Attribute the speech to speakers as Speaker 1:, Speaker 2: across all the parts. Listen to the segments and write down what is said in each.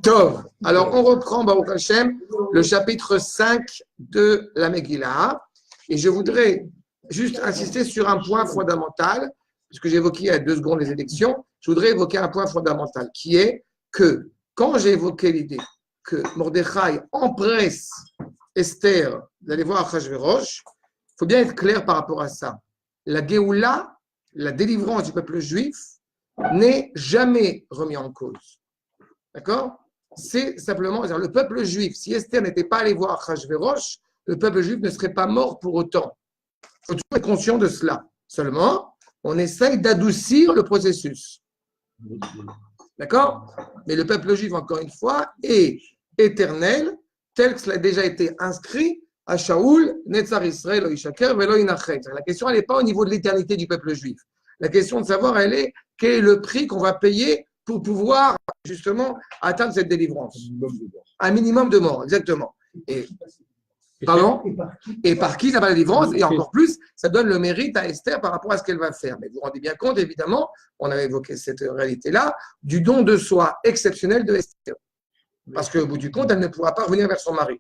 Speaker 1: Tov. Alors, on reprend, Baruch Hashem, le chapitre 5 de la Megillah. Et je voudrais juste insister sur un point fondamental, puisque j'ai évoqué il y a 2 secondes les élections. Je voudrais évoquer un point fondamental, qui est que quand j'ai évoqué l'idée que Mordechai empresse Esther d'aller voir Achashverosh, il faut bien être clair par rapport à ça. La Géoula, la délivrance du peuple juif, n'est jamais remis en cause. D'accord? C'est simplement, le peuple juif, si Esther n'était pas allé voir Achashverosh, le peuple juif ne serait pas mort pour autant. Il faut toujours être conscient de cela. Seulement, on essaye d'adoucir le processus. D'accord? Mais le peuple juif, encore une fois, est éternel, tel que cela a déjà été inscrit à Shaoul, Netzar Israël, Lo Yishaker, Velo Yinachet. La question, elle n'est pas au niveau de l'éternité du peuple juif. La question de savoir, elle est, quel est le prix qu'on va payer pour pouvoir, justement, atteindre cette délivrance. Un minimum de mort, exactement. Pardon? Et par qui ça va la délivrance? Et encore plus, ça donne le mérite à Esther par rapport à ce qu'elle va faire. Mais vous vous rendez bien compte, évidemment, on avait évoqué cette réalité-là, du don de soi exceptionnel de Esther. Parce qu'au bout du compte, elle ne pourra pas revenir vers son mari.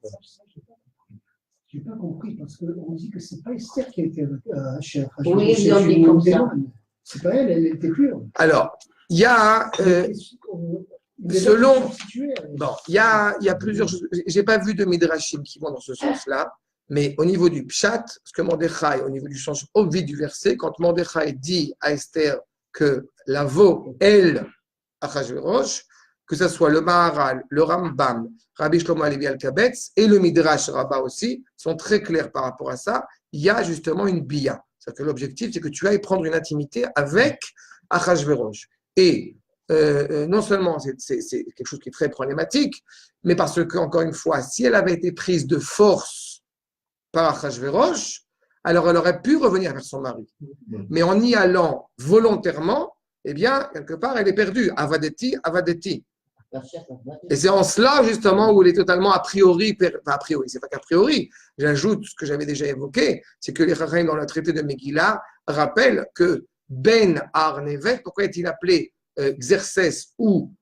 Speaker 2: Je n'ai pas compris, parce qu'on dit que ce n'est pas Esther qui a été chère.
Speaker 3: Oui, ils ont dit comme ça.
Speaker 2: C'est pas elle, elle était pure.
Speaker 1: Alors, il y a... selon... Bon, il y a plusieurs choses. Je n'ai pas vu de Midrashim qui vont dans ce sens-là, mais au niveau du Pshat, ce que Mordechai, au niveau du sens obvi du verset, quand Mordechai dit à Esther que la veau, elle, Achashverosh, que ce soit le Maharal, le Rambam, Rabbi Shlomo Alevi Alkabetz et le Midrash Rabbah aussi, sont très clairs par rapport à ça. Il y a justement une bia. C'est-à-dire que l'objectif, c'est que tu ailles prendre une intimité avec Achashverosh. Et non seulement c'est quelque chose qui est très problématique, mais parce que, encore une fois, si elle avait été prise de force par Achashverosh, alors elle aurait pu revenir vers son mari. Mais en y allant volontairement, eh bien, quelque part, elle est perdue. Avadeti, avadeti. Et c'est en cela, justement, où elle est totalement a priori, enfin, a priori, c'est pas qu'a priori, j'ajoute ce que j'avais déjà évoqué, c'est que les Chachamim dans le traité de Megillah rappellent que Ben Arnevet, pourquoi est-il appelé Xerxès ou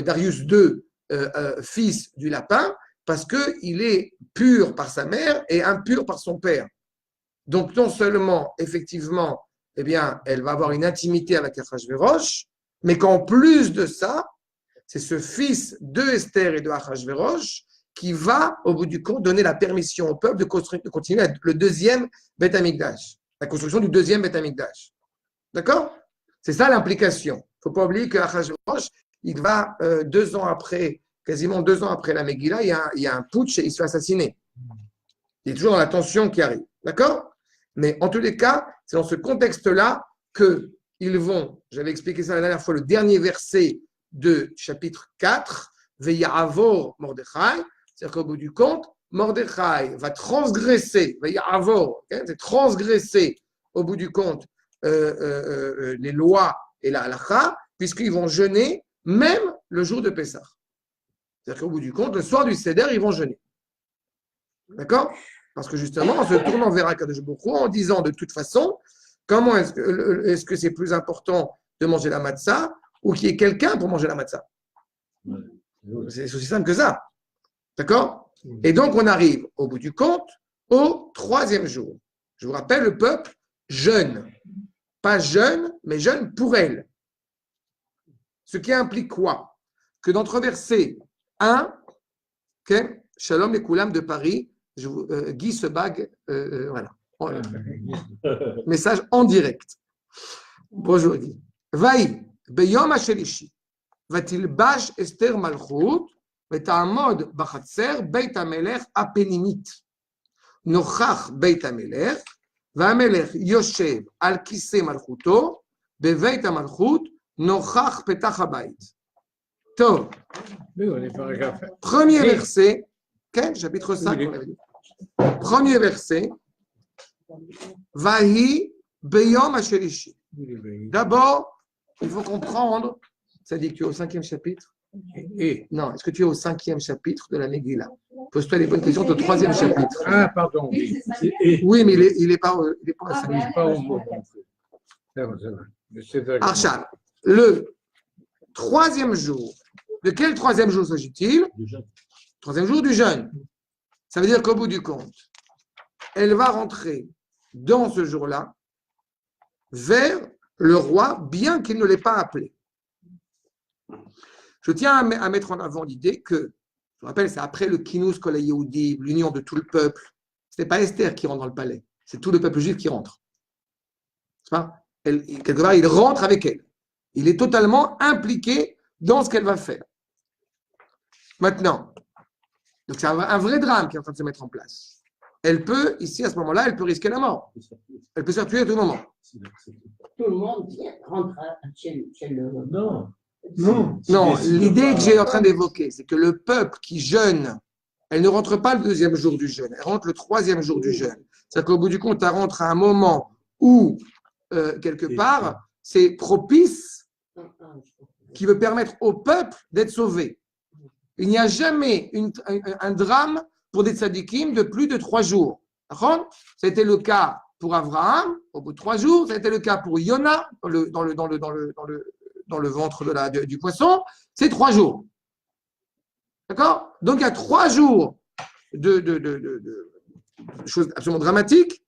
Speaker 1: Darius II, fils du lapin? Parce qu'il est pur par sa mère et impur par son père. Donc, non seulement, effectivement, eh bien, elle va avoir une intimité avec Achashverosh, mais qu'en plus de ça, c'est ce fils de Esther et de Achashverosh qui va, au bout du compte, donner la permission au peuple de continuer le deuxième Beth Amikdash, la construction du deuxième Beth Amikdash. D'accord? C'est ça l'implication. Il ne faut pas oublier que Achashverosh, il va 2 ans après, quasiment 2 ans après la Megillah, il y a un putsch et il se fait assassiner. Il est toujours dans la tension qui arrive. D'accord? Mais en tous les cas, c'est dans ce contexte-là qu'ils vont, j'avais expliqué ça la dernière fois, le dernier verset de chapitre 4, Veya'avor Mordechai, c'est-à-dire qu'au bout du compte, Mordechai va transgresser, Veya'avor, c'est transgresser au bout du compte les lois et la halakha, puisqu'ils vont jeûner même le jour de Pessah. C'est-à-dire qu'au bout du compte, le soir du Seder, ils vont jeûner. D'accord? Parce que justement, en se tournant vers Akadosh Baruch Hu, en disant de toute façon, comment est-ce que c'est plus important de manger la matzah ou qu'il y ait quelqu'un pour manger la matzah? C'est aussi simple que ça. D'accord? Et donc, on arrive au bout du compte au 3e jour. Je vous rappelle, le peuple jeûne. Pas jeûne, mais jeûne pour elle. Ce qui implique quoi? Que dans notre verset 1, okay, Shalom et Koulam de Paris, Guy se bague, voilà. Message en direct. Bonjour Guy. Vaï, Beyom Hashelishi, Vatilbash Esther Malchut, Veta'amod Bachatzer, Beit HaMelech Apenimit, Nochach Beit HaMelech, והמלך יושב על כיסא מלכותו, בבית המלכות, נוכח פתח הבית. טוב. Premier verset, כן, chapitre 5, on avait dit. Premier verset, Vahi Beyom Hashelishi. D'abord, il faut comprendre, ça dit que tu es au 5e chapitre. Non, est-ce que tu es au 5e chapitre de la Megillah? Pose-toi les bonnes questions au 3e chapitre.
Speaker 4: Ah, pardon.
Speaker 1: Oui, mais il n'est pas au 5e. Arshal, le 3e jour De quel troisième jour s'agit-il? Troisième jour du jeûne. Ça veut dire qu'au bout du compte, elle va rentrer dans ce jour-là vers le roi, bien qu'il ne l'ait pas appelé. Je tiens à mettre en avant l'idée que, je me rappelle, c'est après le Kinous Kol HaYehudi, l'union de tout le peuple. Ce n'est pas Esther qui rentre dans le palais, c'est tout le peuple juif qui rentre. C'est pas? Quelque part, il rentre avec elle. Il est totalement impliqué dans ce qu'elle va faire. Maintenant, donc c'est un vrai drame qui est en train de se mettre en place. Elle peut, ici, à ce moment-là, elle peut risquer la mort. Elle peut se faire tuer à tout moment.
Speaker 3: Tout le monde rentre chez le...
Speaker 2: Non.
Speaker 1: Non, l'idée que j'ai en train d'évoquer, c'est que le peuple qui jeûne, elle ne rentre pas le deuxième jour du jeûne, elle rentre le troisième jour du jeûne. C'est-à-dire qu'au bout du compte, elle rentre à un moment où, quelque part, c'est propice qui veut permettre au peuple d'être sauvé. Il n'y a jamais un drame pour des tzadikim de plus de 3 jours. Ça a été le cas pour Abraham, au bout de 3 jours. Ça a été le cas pour Yona, dans le ventre du poisson. C'est 3 jours. D'accord? Donc, il y a 3 jours de choses absolument dramatiques.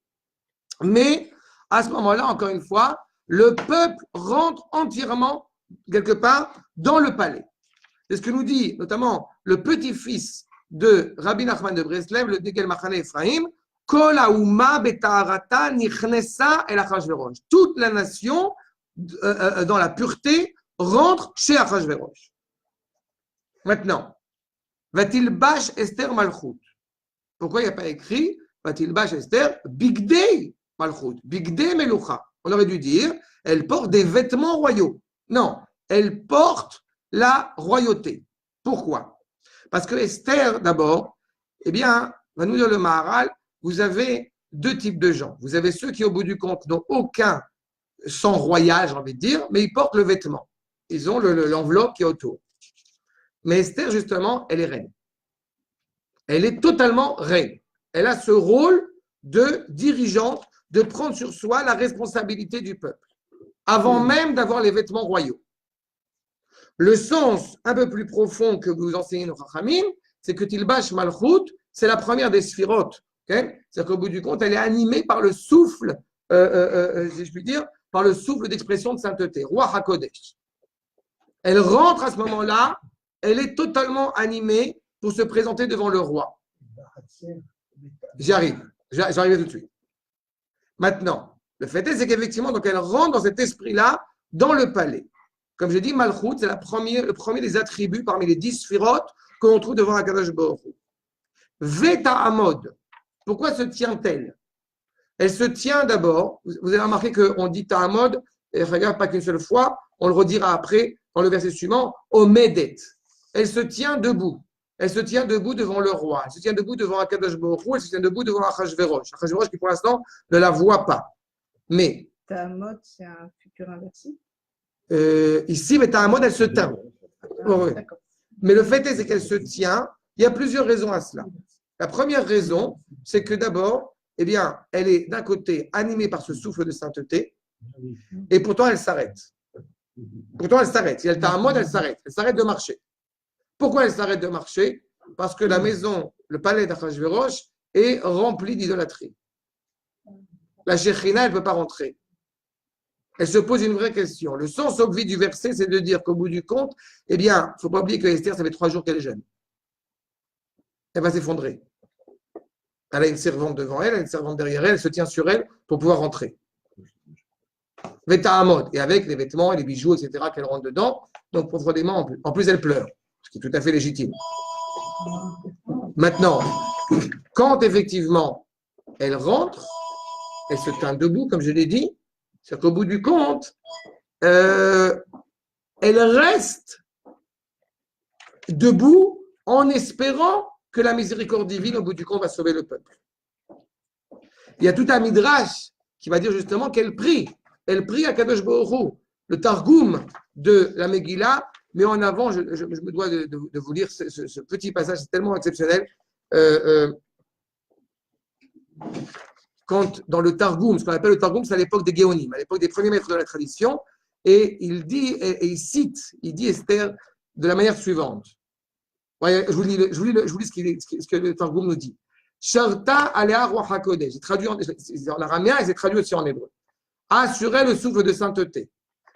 Speaker 1: Mais à ce moment-là, encore une fois, le peuple rentre entièrement, quelque part, dans le palais. C'est ce que nous dit notamment le petit-fils de Rabbi Nachman de Breslev, le Degel Machane Ephraim, Kol haouma betaharata nichnesa el Achashverosh. Toute la nation, dans la pureté, rentre chez Achashverosh. Maintenant, va-t-il bâche Esther Malchut? Pourquoi il n'y a pas écrit va-t-il bâche Esther Bigdei Malchut, Bigdei Melucha? On aurait dû dire elle porte des vêtements royaux. Non, elle porte la royauté. Pourquoi? Parce que Esther, d'abord, eh bien, va nous dire le Maharal, vous avez 2 types de gens. Vous avez ceux qui, au bout du compte, n'ont aucun sang royal, j'ai envie de dire, mais ils portent le vêtement. Ils ont l'enveloppe qui est autour. Mais Esther, justement, elle est reine. Elle est totalement reine. Elle a ce rôle de dirigeante, de prendre sur soi la responsabilité du peuple, avant même d'avoir les vêtements royaux. Le sens un peu plus profond que vous enseignez nos Chachamim, c'est que Tilbash Malchut, c'est la première des sphirotes. Okay? C'est-à-dire qu'au bout du compte, elle est animée par le souffle, si je puis dire, par le souffle d'expression de sainteté, Roi HaKodesh. Elle rentre à ce moment-là, elle est totalement animée pour se présenter devant le roi. J'y arrive tout de suite. Maintenant, le fait est, c'est qu'effectivement, donc elle rentre dans cet esprit-là, dans le palais. Comme je dis, Malchut, c'est le premier des attributs parmi les 10 sphirotes que l'on trouve devant Akadosh Baruch Hu. Veta Amod. Pourquoi se tient-elle? Elle se tient d'abord, vous avez remarqué qu'on dit Ta'amod, et regarde, pas qu'une seule fois, on le redira après, dans le verset suivant, Omedet. Elle se tient debout. Elle se tient debout devant le roi. Elle se tient debout devant Akadosh Baruch Hu. Elle se tient debout devant Achashverosh. Achashverosh qui, pour l'instant, ne la voit pas. Mais
Speaker 4: Ta'amod, c'est un futur inversé.
Speaker 1: Ici, mais Ta'amod, elle se tint. Oh, oui. Mais le fait est, c'est qu'elle se tient. Il y a plusieurs raisons à cela. La première raison, c'est que d'abord, eh bien, elle est d'un côté animée par ce souffle de sainteté, et pourtant elle s'arrête. Pourtant elle s'arrête. Si elle est à un mode, elle s'arrête. Elle s'arrête de marcher. Pourquoi elle s'arrête de marcher? Parce que la maison, le palais d'Achashverosh est rempli d'idolâtrie. La Shekhinah, elle ne peut pas rentrer. Elle se pose une vraie question. Le sens obvi du verset, c'est de dire qu'au bout du compte, eh bien, il ne faut pas oublier que Esther, ça fait 3 jours qu'elle est jeune. Elle va s'effondrer. Elle a une servante devant elle, elle a une servante derrière elle, elle se tient sur elle pour pouvoir rentrer. Veta Amod, et avec les vêtements et les bijoux, etc., qu'elle rentre dedans, donc profondément, en plus elle pleure, ce qui est tout à fait légitime. Maintenant, quand effectivement elle rentre, elle se tient debout, comme je l'ai dit, c'est qu'au bout du compte, elle reste debout en espérant que la miséricorde divine, au bout du compte, va sauver le peuple. Il y a tout un midrash qui va dire justement qu'elle prie. Elle prie à Kadosh Baruch Hu. Le Targum de la Megillah met en avant, je me dois de vous lire ce petit passage, c'est tellement exceptionnel. Quand dans le Targum, ce qu'on appelle le Targum, c'est à l'époque des Géonim, à l'époque des premiers maîtres de la tradition, et il dit, et il cite, il dit Esther, de la manière suivante. Voyez, je vous lis ce que le Targum nous dit. Sharta alea ruach hakodesh. J'ai traduit en araméen et c'est traduit aussi en hébreu. Assurer le souffle de sainteté.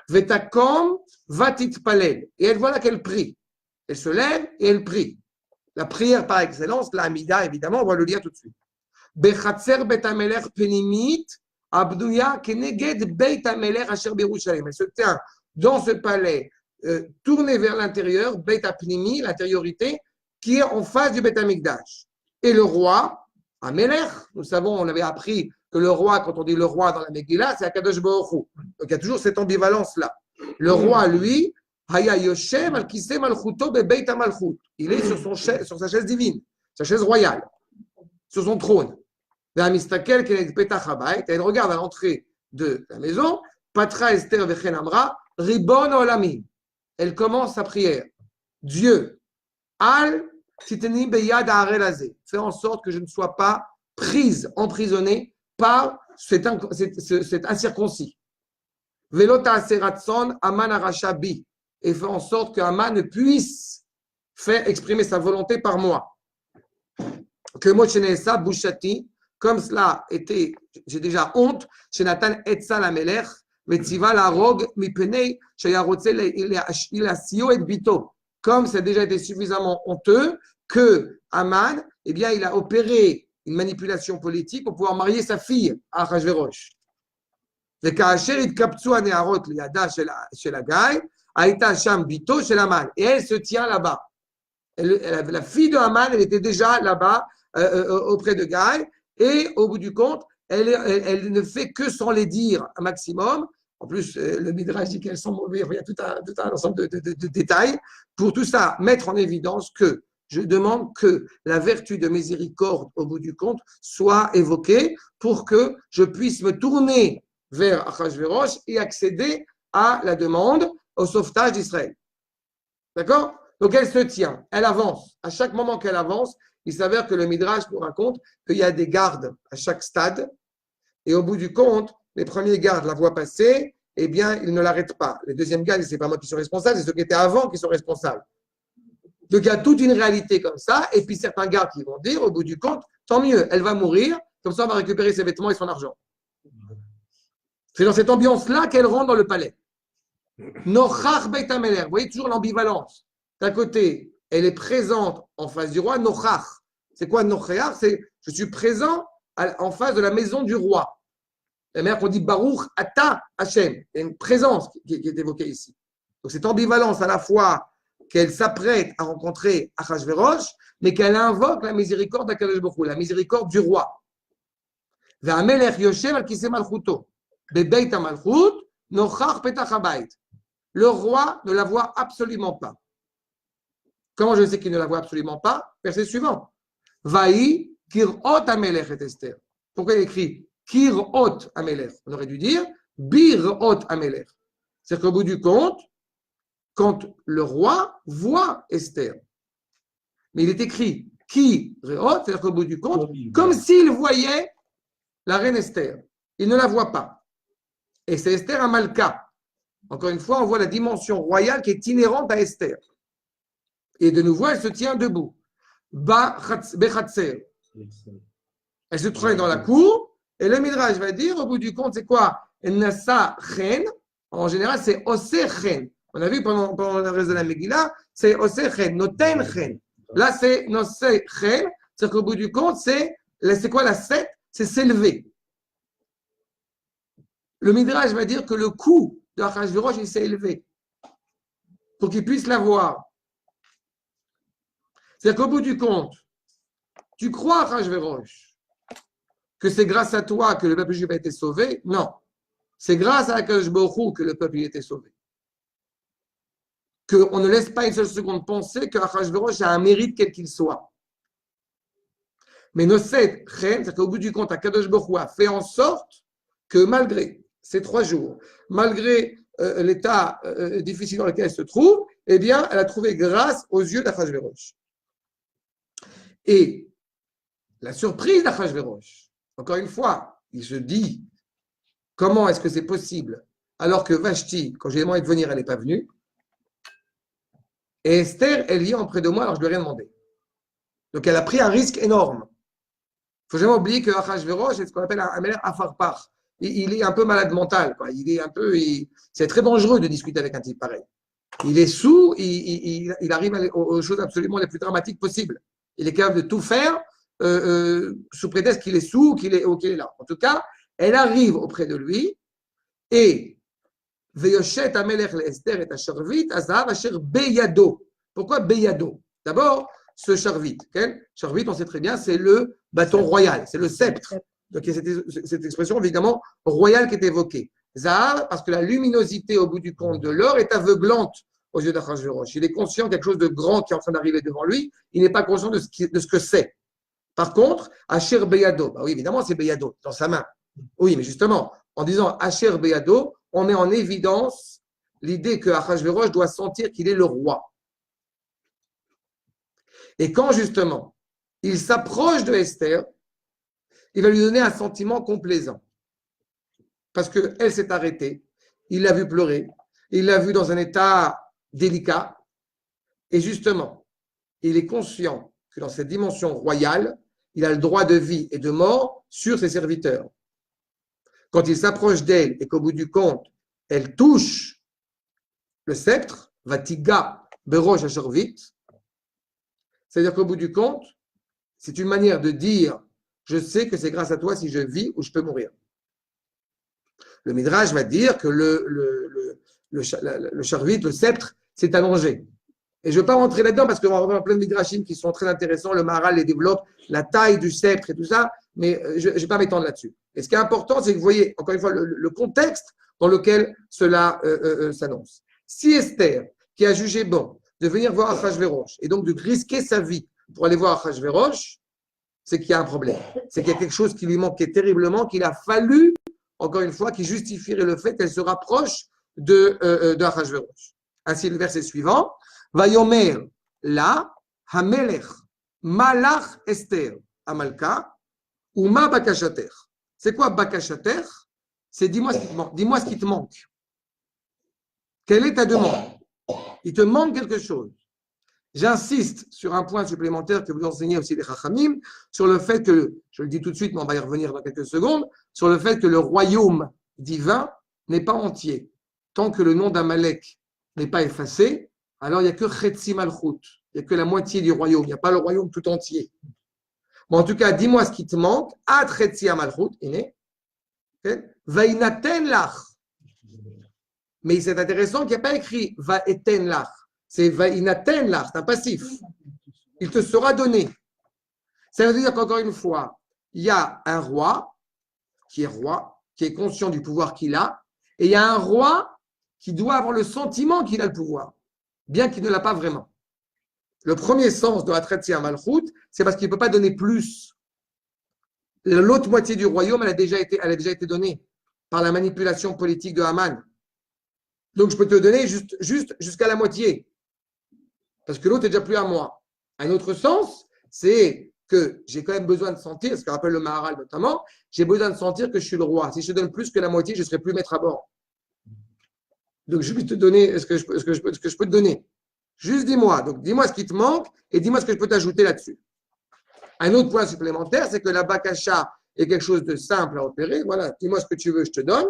Speaker 1: Vetakom vatit palel. Et elle voilà qu'elle prie. Elle se lève et elle prie. La prière par excellence, la Hamida, évidemment, on va le lire tout de suite. Bechatzer bet hamelech penimit abdouya keneged beit hamelech asher berushalem. Elle se tient dans ce palais, tournée vers l'intérieur, beit apnimi, l'intériorité, qui est en face du Beit Hamikdash. Et le roi, Hamelech, nous savons, on avait appris que le roi, quand on dit le roi dans la Megillah, c'est Akadosh Baruch Hu. Donc il y a toujours cette ambivalence-là. Le roi, lui, Haya Yoshem al Kiseh Malchuto be Beit HaMalchut. Il est sur sa chaise divine, sa chaise royale, sur son trône. Et elle regarde à l'entrée de la maison, Patra Esther Vechen Amra, Ribon Olamim. Elle commence sa prière. Dieu, Al Titeni Beyad Ha'arel Hazeh. Fais en sorte que je ne sois pas prise, emprisonnée par cet incirconcis. Velota Aseratson Aman Arasha Bi. Et fais en sorte que Aman ne puisse faire exprimer sa volonté par moi. Que Moshenesa Bouchati, comme cela était, j'ai déjà honte, chez Nathan Etzal Amelech, Metziva la Rogue, Mipenei, Shayarotze il a Sio et Bito. Comme ça a déjà été suffisamment honteux que Aman, eh bien, il a opéré une manipulation politique pour pouvoir marier sa fille à Achashverosh. Et elle se tient là-bas. La fille de Haman, elle était déjà là-bas auprès de Gaï. Et au bout du compte, elle ne fait que sans les dire un maximum. En plus, le Midrash dit qu'elles sont mauvaises. Il y a tout un ensemble de détails. Pour tout ça, mettre en évidence que je demande que la vertu de miséricorde, au bout du compte, soit évoquée pour que je puisse me tourner vers Achashverosh et accéder à la demande au sauvetage d'Israël. D'accord? Donc elle se tient, elle avance. À chaque moment qu'elle avance, il s'avère que le Midrash nous raconte qu'il y a des gardes à chaque stade. Et au bout du compte, les premiers gardes la voient passer, eh bien, ils ne l'arrêtent pas. Les deuxièmes gardes, ce n'est pas moi qui suis responsable, c'est ceux qui étaient avant qui sont responsables. Donc il y a toute une réalité comme ça. Et puis certains gardes qui vont dire, au bout du compte, tant mieux, elle va mourir, comme ça on va récupérer ses vêtements et son argent. C'est dans cette ambiance-là qu'elle rentre dans le palais. Nochach Beit HaMelech. Vous voyez toujours l'ambivalence. D'un côté, elle est présente en face du roi. Nochach. C'est quoi Nochach? C'est je suis présent en face de la maison du roi. La manière qu'on dit Baruch Ata Hashem. Il y a une présence qui est évoquée ici. Donc cette ambivalence à la fois qu'elle s'apprête à rencontrer Achashverosh, mais qu'elle invoque la miséricorde d'Akadosh Baruch Hu, la miséricorde du roi. Ve'hamelech Yoshev al Kiseh Malchuto. Bebeit HaMalchut, Nochach Petach HaBait. Le roi ne la voit absolument pas. Comment je sais qu'il ne la voit absolument pas? Verset suivant. Vaï Kirot Hamelech et Esther. Pourquoi il écrit Kirot Hamelech? On aurait dû dire Birot Hamelech. C'est qu'au bout du compte, quand le roi voit Esther, mais il est écrit Kirot, c'est-à-dire qu'au bout du compte, comme s'il voyait la reine Esther. Il ne la voit pas. Et c'est Esther Amalka. Encore une fois, on voit la dimension royale qui est inhérente à Esther. Et de nouveau, elle se tient debout. Bechatzer. Elle se trouve dans la cour. Et le Midrash va dire, au bout du compte, c'est quoi? Nasa chen. En général, c'est osé chen. On a vu pendant le reste de la Megillah, c'est osé chen, noten chen. Là, c'est nosé chen. C'est qu'au bout du compte, c'est quoi la 7? C'est s'élever. Le Midrash va dire que le cou de Achashverosh, il s'est élevé pour qu'il puisse la voir. C'est-à-dire qu'au bout du compte, tu crois, Achashverosh, que c'est grâce à toi que le peuple juif a été sauvé? Non. C'est grâce à Akadosh Baruch Hu que le peuple a été sauvé. Qu'on ne laisse pas une seule seconde penser que Achashverosh a un mérite quel qu'il soit. Mais Noset Chen, c'est-à-dire qu'au bout du compte, Akadosh Baruch Hu a fait en sorte que malgré ces 3 jours, malgré l'état difficile dans lequel elle se trouve, eh bien, elle a trouvé grâce aux yeux d'Achashverosh. Et la surprise d'Achashverosh, encore une fois, il se dit, comment est-ce que c'est possible alors que Vashti, quand j'ai demandé de venir, elle n'est pas venue? Et Esther, elle vient auprès de moi, alors je lui ai rien demandé. Donc elle a pris un risque énorme. Il ne faut jamais oublier que Achashverosh est ce qu'on appelle un Melech Afarpar. Il est un peu malade mental, quoi. C'est très dangereux de discuter avec un type pareil. Il est sous, il arrive aux choses absolument les plus dramatiques possibles. Il est capable de tout faire sous prétexte qu'il est sous ou qu'il est là. En tout cas, elle arrive auprès de lui et Veyoshet Amelech Esther et Asharvit Azav Asher Beyado. Pourquoi Beyado? D'abord, ce Charvit. Charvit, on sait très bien, c'est le bâton royal, c'est le sceptre. Donc, il y a cette expression évidemment royale qui est évoquée. Zahav, parce que la luminosité au bout du compte de l'or est aveuglante aux yeux d'Achashverosh. Il est conscient de quelque chose de grand qui est en train d'arriver devant lui. Il n'est pas conscient de ce que c'est. Par contre, Asher Beyado, bah oui, évidemment, c'est Beyado, dans sa main. Oui, mais justement, en disant Asher Beyado, on met en évidence l'idée que Achashverosh doit sentir qu'il est le roi. Et quand justement, il s'approche de Esther, il va lui donner un sentiment complaisant. Parce qu'elle s'est arrêtée, il l'a vu pleurer, il l'a vu dans un état délicat. Et justement, il est conscient que dans cette dimension royale, il a le droit de vie et de mort sur ses serviteurs. Quand il s'approche d'elle et qu'au bout du compte, elle touche le sceptre, Vatiga Berosh Asharvit, c'est-à-dire qu'au bout du compte, c'est une manière de dire je sais que c'est grâce à toi si je vis ou je peux mourir. Le Midrash va dire que le charvit, le sceptre, s'est allongé. Et je ne veux pas rentrer là-dedans parce qu'on va avoir plein de Midrashim qui sont très intéressants. Le Maharal les développe, la taille du sceptre et tout ça, mais je ne vais pas m'étendre là-dessus. Et ce qui est important, c'est que vous voyez, encore une fois, le contexte dans lequel cela s'annonce. Si Esther, qui a jugé bon de venir voir Achashverosh et donc de risquer sa vie pour aller voir Achashverosh, c'est qu'il y a un problème. C'est qu'il y a quelque chose qui lui manquait terriblement, qu'il a fallu, encore une fois, qui justifierait le fait qu'elle se rapproche de Achashverosh. Ainsi, le verset suivant, Vayomer la Hamelech Malach Esther Amalka Uma Bakashater. C'est quoi Bakashater? C'est dis-moi ce qui te manque. Dis-moi ce qui te manque. Quelle est ta demande? Il te manque quelque chose. J'insiste sur un point supplémentaire que vous enseignez aussi les Chachamim, sur le fait que, je le dis tout de suite, mais on va y revenir dans quelques secondes, sur le fait que le royaume divin n'est pas entier. Tant que le nom d'Amalek n'est pas effacé, alors il n'y a que Chetzi Malchut, il n'y a que la moitié du royaume, il n'y a pas le royaume tout entier. Bon, en tout cas, dis-moi ce qui te manque, Ad Chetzi Malchut, Vainaten lach. Mais c'est intéressant qu'il n'y a pas écrit Va eten lach. C'est Vainaten lach, c'est un passif. Il te sera donné. Ça veut dire qu'encore une fois, il y a un roi, qui est conscient du pouvoir qu'il a, et il y a un roi qui doit avoir le sentiment qu'il a le pouvoir, bien qu'il ne l'a pas vraiment. Le premier sens de la Tretsia Malchut, c'est parce qu'il ne peut pas donner plus. L'autre moitié du royaume, elle a déjà été donnée par la manipulation politique de Haman. Donc, je peux te donner juste jusqu'à la moitié. Parce que l'autre est déjà plus à moi. Un autre sens, c'est que j'ai quand même besoin de sentir, ce qu'on appelle le Maharal notamment, j'ai besoin de sentir que je suis le roi. Si je te donne plus que la moitié, je ne serai plus maître à bord. Donc, je vais te donner ce que je peux te donner. Juste dis-moi. Donc, dis-moi ce qui te manque et dis-moi ce que je peux t'ajouter là-dessus. Un autre point supplémentaire, c'est que la bakasha est quelque chose de simple à opérer. Voilà, dis-moi ce que tu veux, je te donne.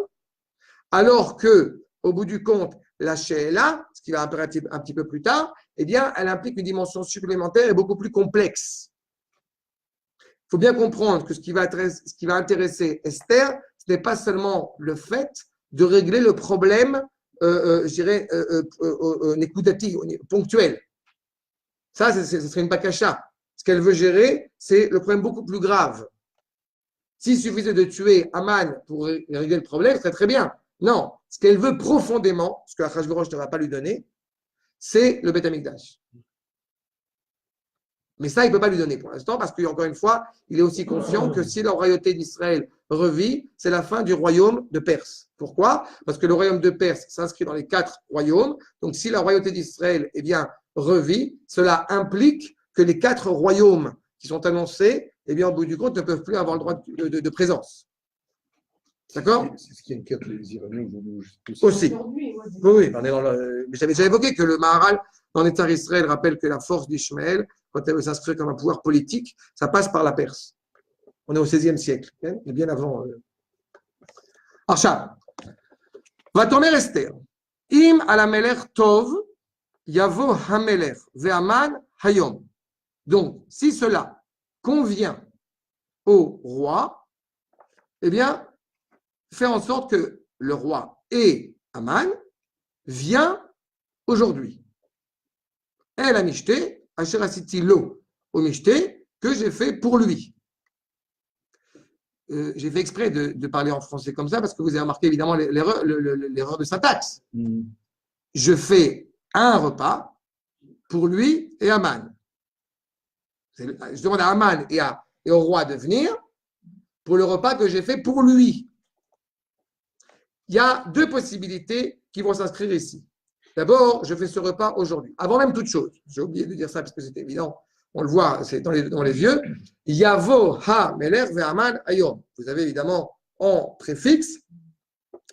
Speaker 1: Alors que, au bout du compte, la she'ela, ce qui va apparaître un petit peu plus tard, eh bien, elle implique une dimension supplémentaire et beaucoup plus complexe. Il faut bien comprendre que ce qui va intéresser Esther, ce n'est pas seulement le fait de régler le problème, je dirais, nécoudati, ponctuel. Ça, ce serait une bakasha. Ce qu'elle veut gérer, c'est le problème beaucoup plus grave. S'il suffisait de tuer Haman pour régler le problème, ce serait très bien. Non, ce qu'elle veut profondément, ce que Achashverosh ne va pas lui donner, c'est le Beth Amikdash. Mais ça, il ne peut pas lui donner pour l'instant, parce qu'encore une fois, il est aussi conscient que si la royauté d'Israël revit, c'est la fin du royaume de Perse. Pourquoi? Parce que le royaume de Perse s'inscrit dans les 4 royaumes. Donc, si la royauté d'Israël revit, cela implique que les 4 royaumes qui sont annoncés, au bout du compte, ne peuvent plus avoir le droit de présence. D'accord?
Speaker 5: C'est ce qui inquiète les Iraniens aujourd'hui.
Speaker 1: Aussi. Oui, on est dans j'avais évoqué que le Maharal, dans l'État Israël rappelle que la force d'Ishmaël, quand elle veut s'inscrire comme un pouvoir politique, ça passe par la Perse. On est au XVIe siècle, et bien avant. Archa. Va-t-on Esther. Im alamelech tov, yavo hamelech, ve'aman hayom. Donc, si cela convient au roi, eh bien, faire en sorte que le roi et Aman viennent aujourd'hui. Elle a michté, Asher asiti lo au michté, que j'ai fait pour lui. J'ai fait exprès de parler en français comme ça parce que vous avez remarqué évidemment l'erreur de syntaxe. Je fais un repas pour lui et Aman. Je demande à Aman et au roi de venir pour le repas que j'ai fait pour lui. Il y a deux possibilités qui vont s'inscrire ici. D'abord, je fais ce repas aujourd'hui. Avant même toute chose, j'ai oublié de dire ça parce que c'est évident, on le voit, c'est dans les vieux. Yavo ha meler ve'aman ayom. Vous avez évidemment en préfixe,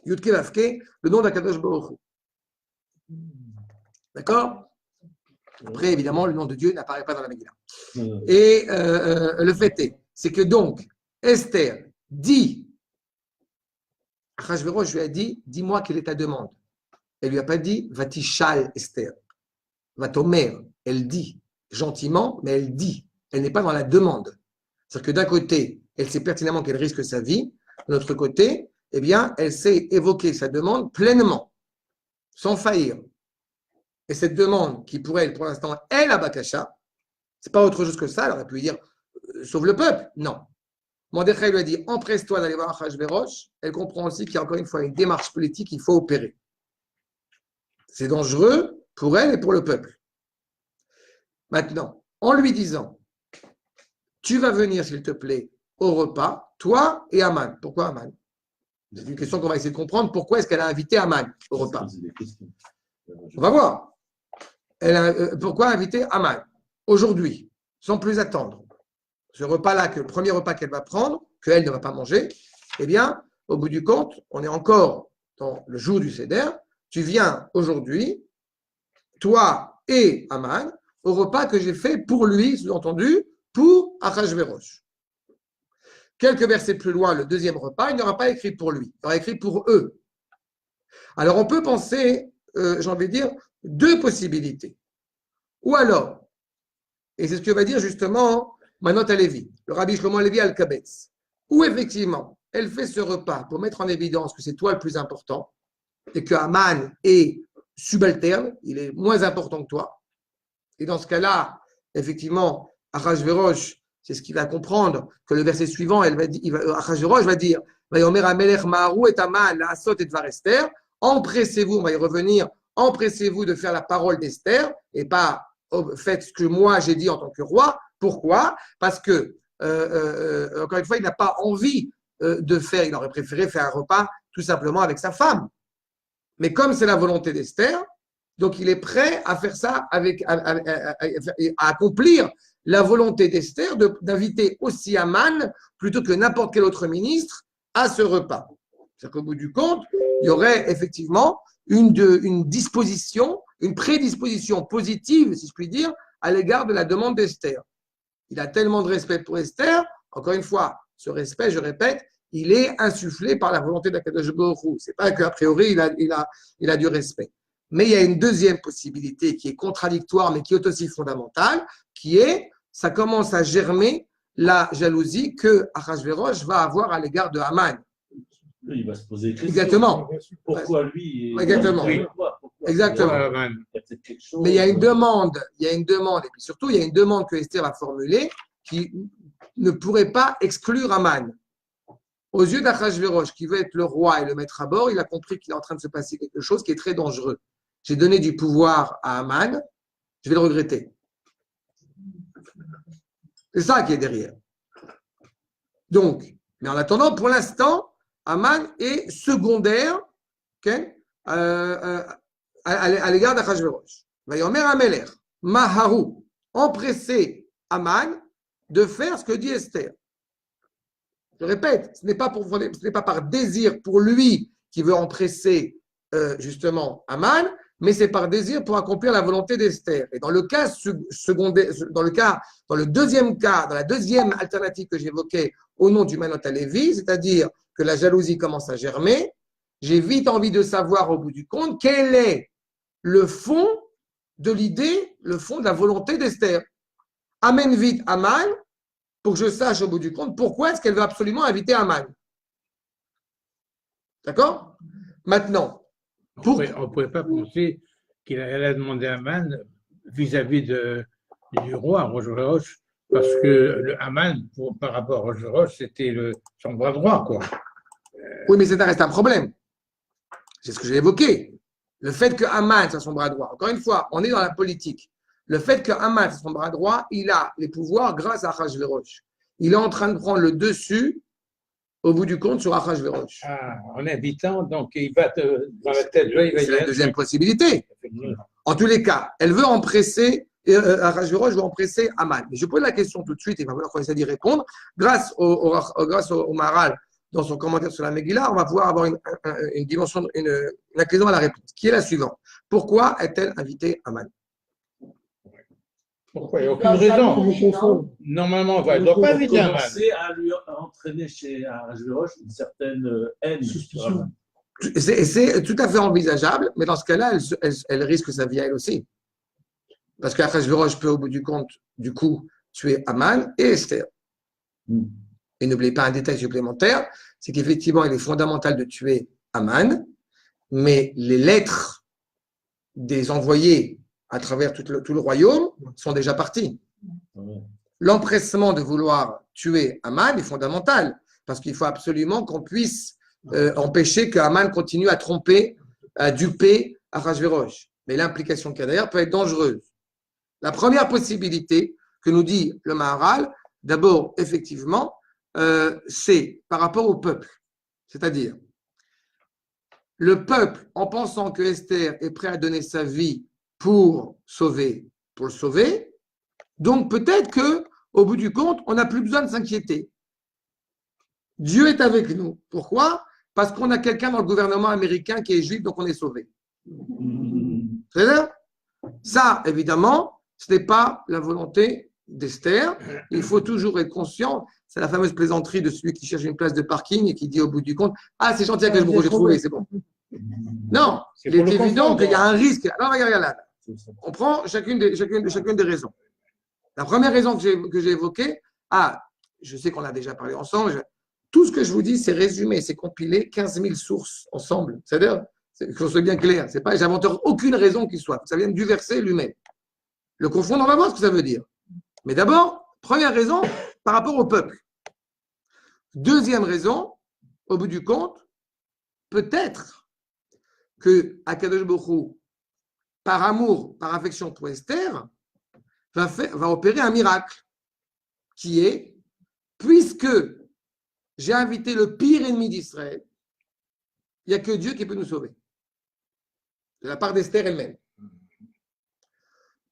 Speaker 1: Yudke Vavke, le nom d'Akadosh Baruch Hu. D'accord? Après, évidemment, le nom de Dieu n'apparaît pas dans la Megillah. Et le fait c'est que donc, Esther dit, Achashverosh lui a dit, dis-moi quelle est ta demande. Elle lui a pas dit, va-t-il Esther, va-t-omer. Elle dit gentiment, mais elle dit. Elle n'est pas dans la demande. C'est-à-dire que d'un côté, elle sait pertinemment qu'elle risque sa vie. De l'autre côté, eh bien, elle sait évoquer sa demande pleinement, sans faillir. Et cette demande, qui pour elle, pour l'instant, est la bakasha, c'est pas autre chose que ça. Elle aurait pu lui dire, sauve le peuple. Non. Mordechai lui a dit, empresse-toi d'aller voir Achashverosh. Elle comprend aussi qu'il y a encore une fois une démarche politique qu'il faut opérer. C'est dangereux pour elle et pour le peuple. Maintenant, en lui disant, tu vas venir, s'il te plaît, au repas, toi et Aman. Pourquoi Aman? C'est une question qu'on va essayer de comprendre. Pourquoi est-ce qu'elle a invité Aman au repas? On va voir. Pourquoi inviter Aman aujourd'hui, sans plus attendre? Ce repas-là, le premier repas qu'elle va prendre, qu'elle ne va pas manger, eh bien, au bout du compte, on est encore dans le jour du Seder. Tu viens aujourd'hui, toi et Aman, au repas que j'ai fait pour lui, sous-entendu, pour Achashverosh. Quelques versets plus loin, le deuxième repas, il n'aura pas écrit pour lui, il aura écrit pour eux. Alors, on peut penser, j'ai envie de dire, deux possibilités. Ou alors, et c'est ce que va dire justement Manot Halevi, le Rabbi Shlomo Halevi Al-Kabetz, où effectivement, elle fait ce repas pour mettre en évidence que c'est toi le plus important et que Aman est subalterne, il est moins important que toi. Et dans ce cas-là, effectivement, Achashverosh, c'est ce qu'il va comprendre, que le verset suivant, Achashverosh va dire Vayomer Amelech Maharu et Aman, la Asot et Dvar Esther, empressez-vous, on va y revenir, empressez-vous de faire la parole d'Esther et pas faites ce que moi j'ai dit en tant que roi. Pourquoi? Parce que, encore une fois, il n'a pas envie de faire, il aurait préféré faire un repas tout simplement avec sa femme. Mais comme c'est la volonté d'Esther, donc il est prêt à faire ça, à accomplir la volonté d'Esther d'inviter aussi Aman, plutôt que n'importe quel autre ministre, à ce repas. C'est-à-dire qu'au bout du compte, il y aurait effectivement une disposition, une prédisposition positive, si je puis dire, à l'égard de la demande d'Esther. Il a tellement de respect pour Esther, encore une fois, ce respect, je répète, il est insufflé par la volonté d'Akadosh Baruch Hu. Ce n'est pas qu'a priori, il a du respect. Mais il y a une deuxième possibilité qui est contradictoire, mais qui est aussi fondamentale, qui est, ça commence à germer la jalousie que Achashverosh va avoir à l'égard de Haman.
Speaker 5: Il va se poser des questions.
Speaker 1: Exactement.
Speaker 5: Pourquoi lui?
Speaker 1: Exactement.
Speaker 5: Pourquoi
Speaker 1: Exactement. Mais il y a une demande, et puis surtout, il y a une demande que Esther a formulée qui ne pourrait pas exclure Haman. Aux yeux d'Achashverosh, qui veut être le roi et le mettre à bord, il a compris qu'il est en train de se passer quelque chose qui est très dangereux. J'ai donné du pouvoir à Haman, je vais le regretter. C'est ça qui est derrière. Donc, mais en attendant, pour l'instant, Haman est secondaire, okay, à l'égard d'Achashverosh. Vayomer Amelech, Maharu, empresser Haman de faire ce que dit Esther. Je répète, ce n'est pas par désir pour lui qui veut empresser justement Haman, mais c'est par désir pour accomplir la volonté d'Esther. Et dans le cas secondaire, dans le deuxième cas, dans la deuxième alternative que j'évoquais au nom du Manot à Lévi, c'est-à-dire que la jalousie commence à germer, j'ai vite envie de savoir au bout du compte quel est le fond de l'idée, le fond de la volonté d'Esther. Amène vite Aman pour que je sache au bout du compte pourquoi est-ce qu'elle veut absolument inviter Aman. D'accord? Maintenant,
Speaker 6: On ne pouvait pas penser qu'elle a demandé à Aman vis-à-vis du roi, Roche, parce que le Aman, par rapport à Roche, c'était son bras droit, quoi.
Speaker 1: Oui, mais ça reste un problème. C'est ce que j'ai évoqué. Le fait que Haman soit son bras droit, encore une fois, on est dans la politique. Le fait que Haman soit son bras droit, il a les pouvoirs grâce à Achashverosh. Il est en train de prendre le dessus, au bout du compte, sur Achashverosh.
Speaker 6: Ah, en invitant, donc il va dans la tête.
Speaker 1: C'est la deuxième possibilité. En tous les cas, elle veut Achashverosh veut empresser Haman. Mais je pose la question tout de suite, il va falloir qu'on essaie d'y répondre. Grâce au Maharal, dans son commentaire sur la Megillah, on va pouvoir avoir une dimension, une inclinaison à la réponse, qui est la suivante. Pourquoi est-elle invitée Haman?
Speaker 6: Pourquoi? Il n'y a aucune raison. Normalement, elle ne doit pas inviter Haman.
Speaker 5: Commencer à lui entraîner chez Achashverosh une certaine haine.
Speaker 2: Suspicion.
Speaker 1: C'est tout à fait envisageable, mais dans ce cas-là, elle risque sa vie à elle aussi. Parce qu'Achashverosh peut, au bout du compte, du coup, tuer Haman et Esther. Et n'oubliez pas un détail supplémentaire, c'est qu'effectivement, il est fondamental de tuer Haman, mais les lettres des envoyés à travers tout le royaume sont déjà parties. L'empressement de vouloir tuer Haman est fondamental, parce qu'il faut absolument qu'on puisse empêcher que Haman continue à tromper, à duper Achashverosh. Mais l'implication qu'il y a derrière peut être dangereuse. La première possibilité que nous dit le Maharal, d'abord, effectivement, c'est par rapport au peuple. C'est-à-dire, le peuple, en pensant que Esther est prêt à donner sa vie pour le sauver, donc peut-être qu'au bout du compte, on n'a plus besoin de s'inquiéter. Dieu est avec nous. Pourquoi? Parce qu'on a quelqu'un dans le gouvernement américain qui est juif, donc on est sauvé. C'est-à-dire, ça, évidemment, ce n'est pas la volonté d'Esther. Il faut toujours être conscient. C'est la fameuse plaisanterie de celui qui cherche une place de parking et qui dit au bout du compte, ah, c'est gentil que j'ai trouvé, c'est bon. Non, il est évident qu'il y a un risque. Alors, regarde. On prend chacune des raisons. La première raison que j'ai évoquée, je sais qu'on a déjà parlé ensemble. Tout ce que je vous dis, c'est résumé, c'est compilé 15 000 sources ensemble. C'est-à-dire, qu'on soit bien clair. C'est pas, j'invente aucune raison qui soit. Ça vient du verset lui-même. Le confondre, on va voir ce que ça veut dire. Mais d'abord, première raison, par rapport au peuple. Deuxième raison, au bout du compte, peut-être que Akadosh Baruch Hu, par amour, par affection pour Esther, va opérer un miracle qui est, puisque j'ai invité le pire ennemi d'Israël, il n'y a que Dieu qui peut nous sauver. De la part d'Esther elle-même.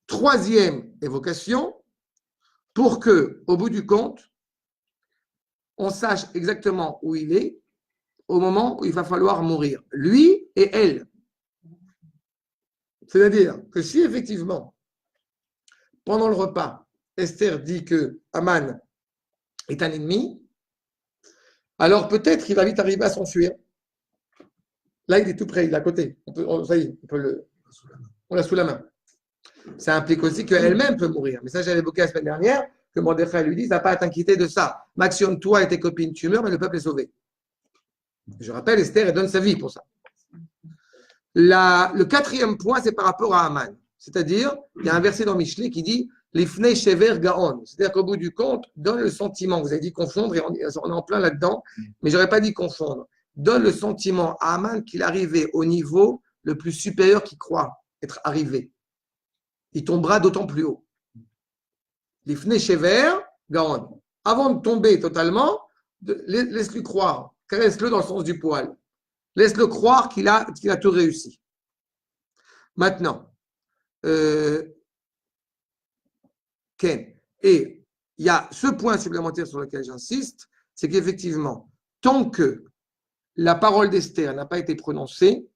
Speaker 1: Troisième évocation, pour que, au bout du compte, on sache exactement où il est au moment où il va falloir mourir, lui et elle. C'est-à-dire que si effectivement, pendant le repas, Esther dit que Haman est un ennemi, alors peut-être qu'il va vite arriver à s'enfuir. Là, il est tout près, il est à côté. Ça y est, on l'a sous la main. Ça implique aussi qu'elle-même peut mourir. Mais ça, j'avais évoqué la semaine dernière, que Mordechai lui dit, ça n'a pas à t'inquiéter de ça. Maxion, toi et tes copines, tu meurs, mais le peuple est sauvé. Je rappelle, Esther, elle donne sa vie pour ça. Le quatrième point, c'est par rapport à Haman. C'est-à-dire, il y a un verset dans Michelet qui dit Lifnei Shever Gaon. C'est-à-dire qu'au bout du compte, donne le sentiment. Vous avez dit confondre, et on est en plein là-dedans, mais je n'aurais pas dit confondre. Donne le sentiment à Haman qu'il arrivait au niveau le plus supérieur qu'il croit être arrivé. Il tombera d'autant plus haut. Lifnei Shever Gaon. Avant de tomber totalement, laisse-lui croire. Caresse-le dans le sens du poil. Laisse-le croire qu'il a tout réussi. Maintenant, Ken. Et il y a ce point supplémentaire sur lequel j'insiste, c'est qu'effectivement, tant que la parole d'Esther n'a pas été prononcée,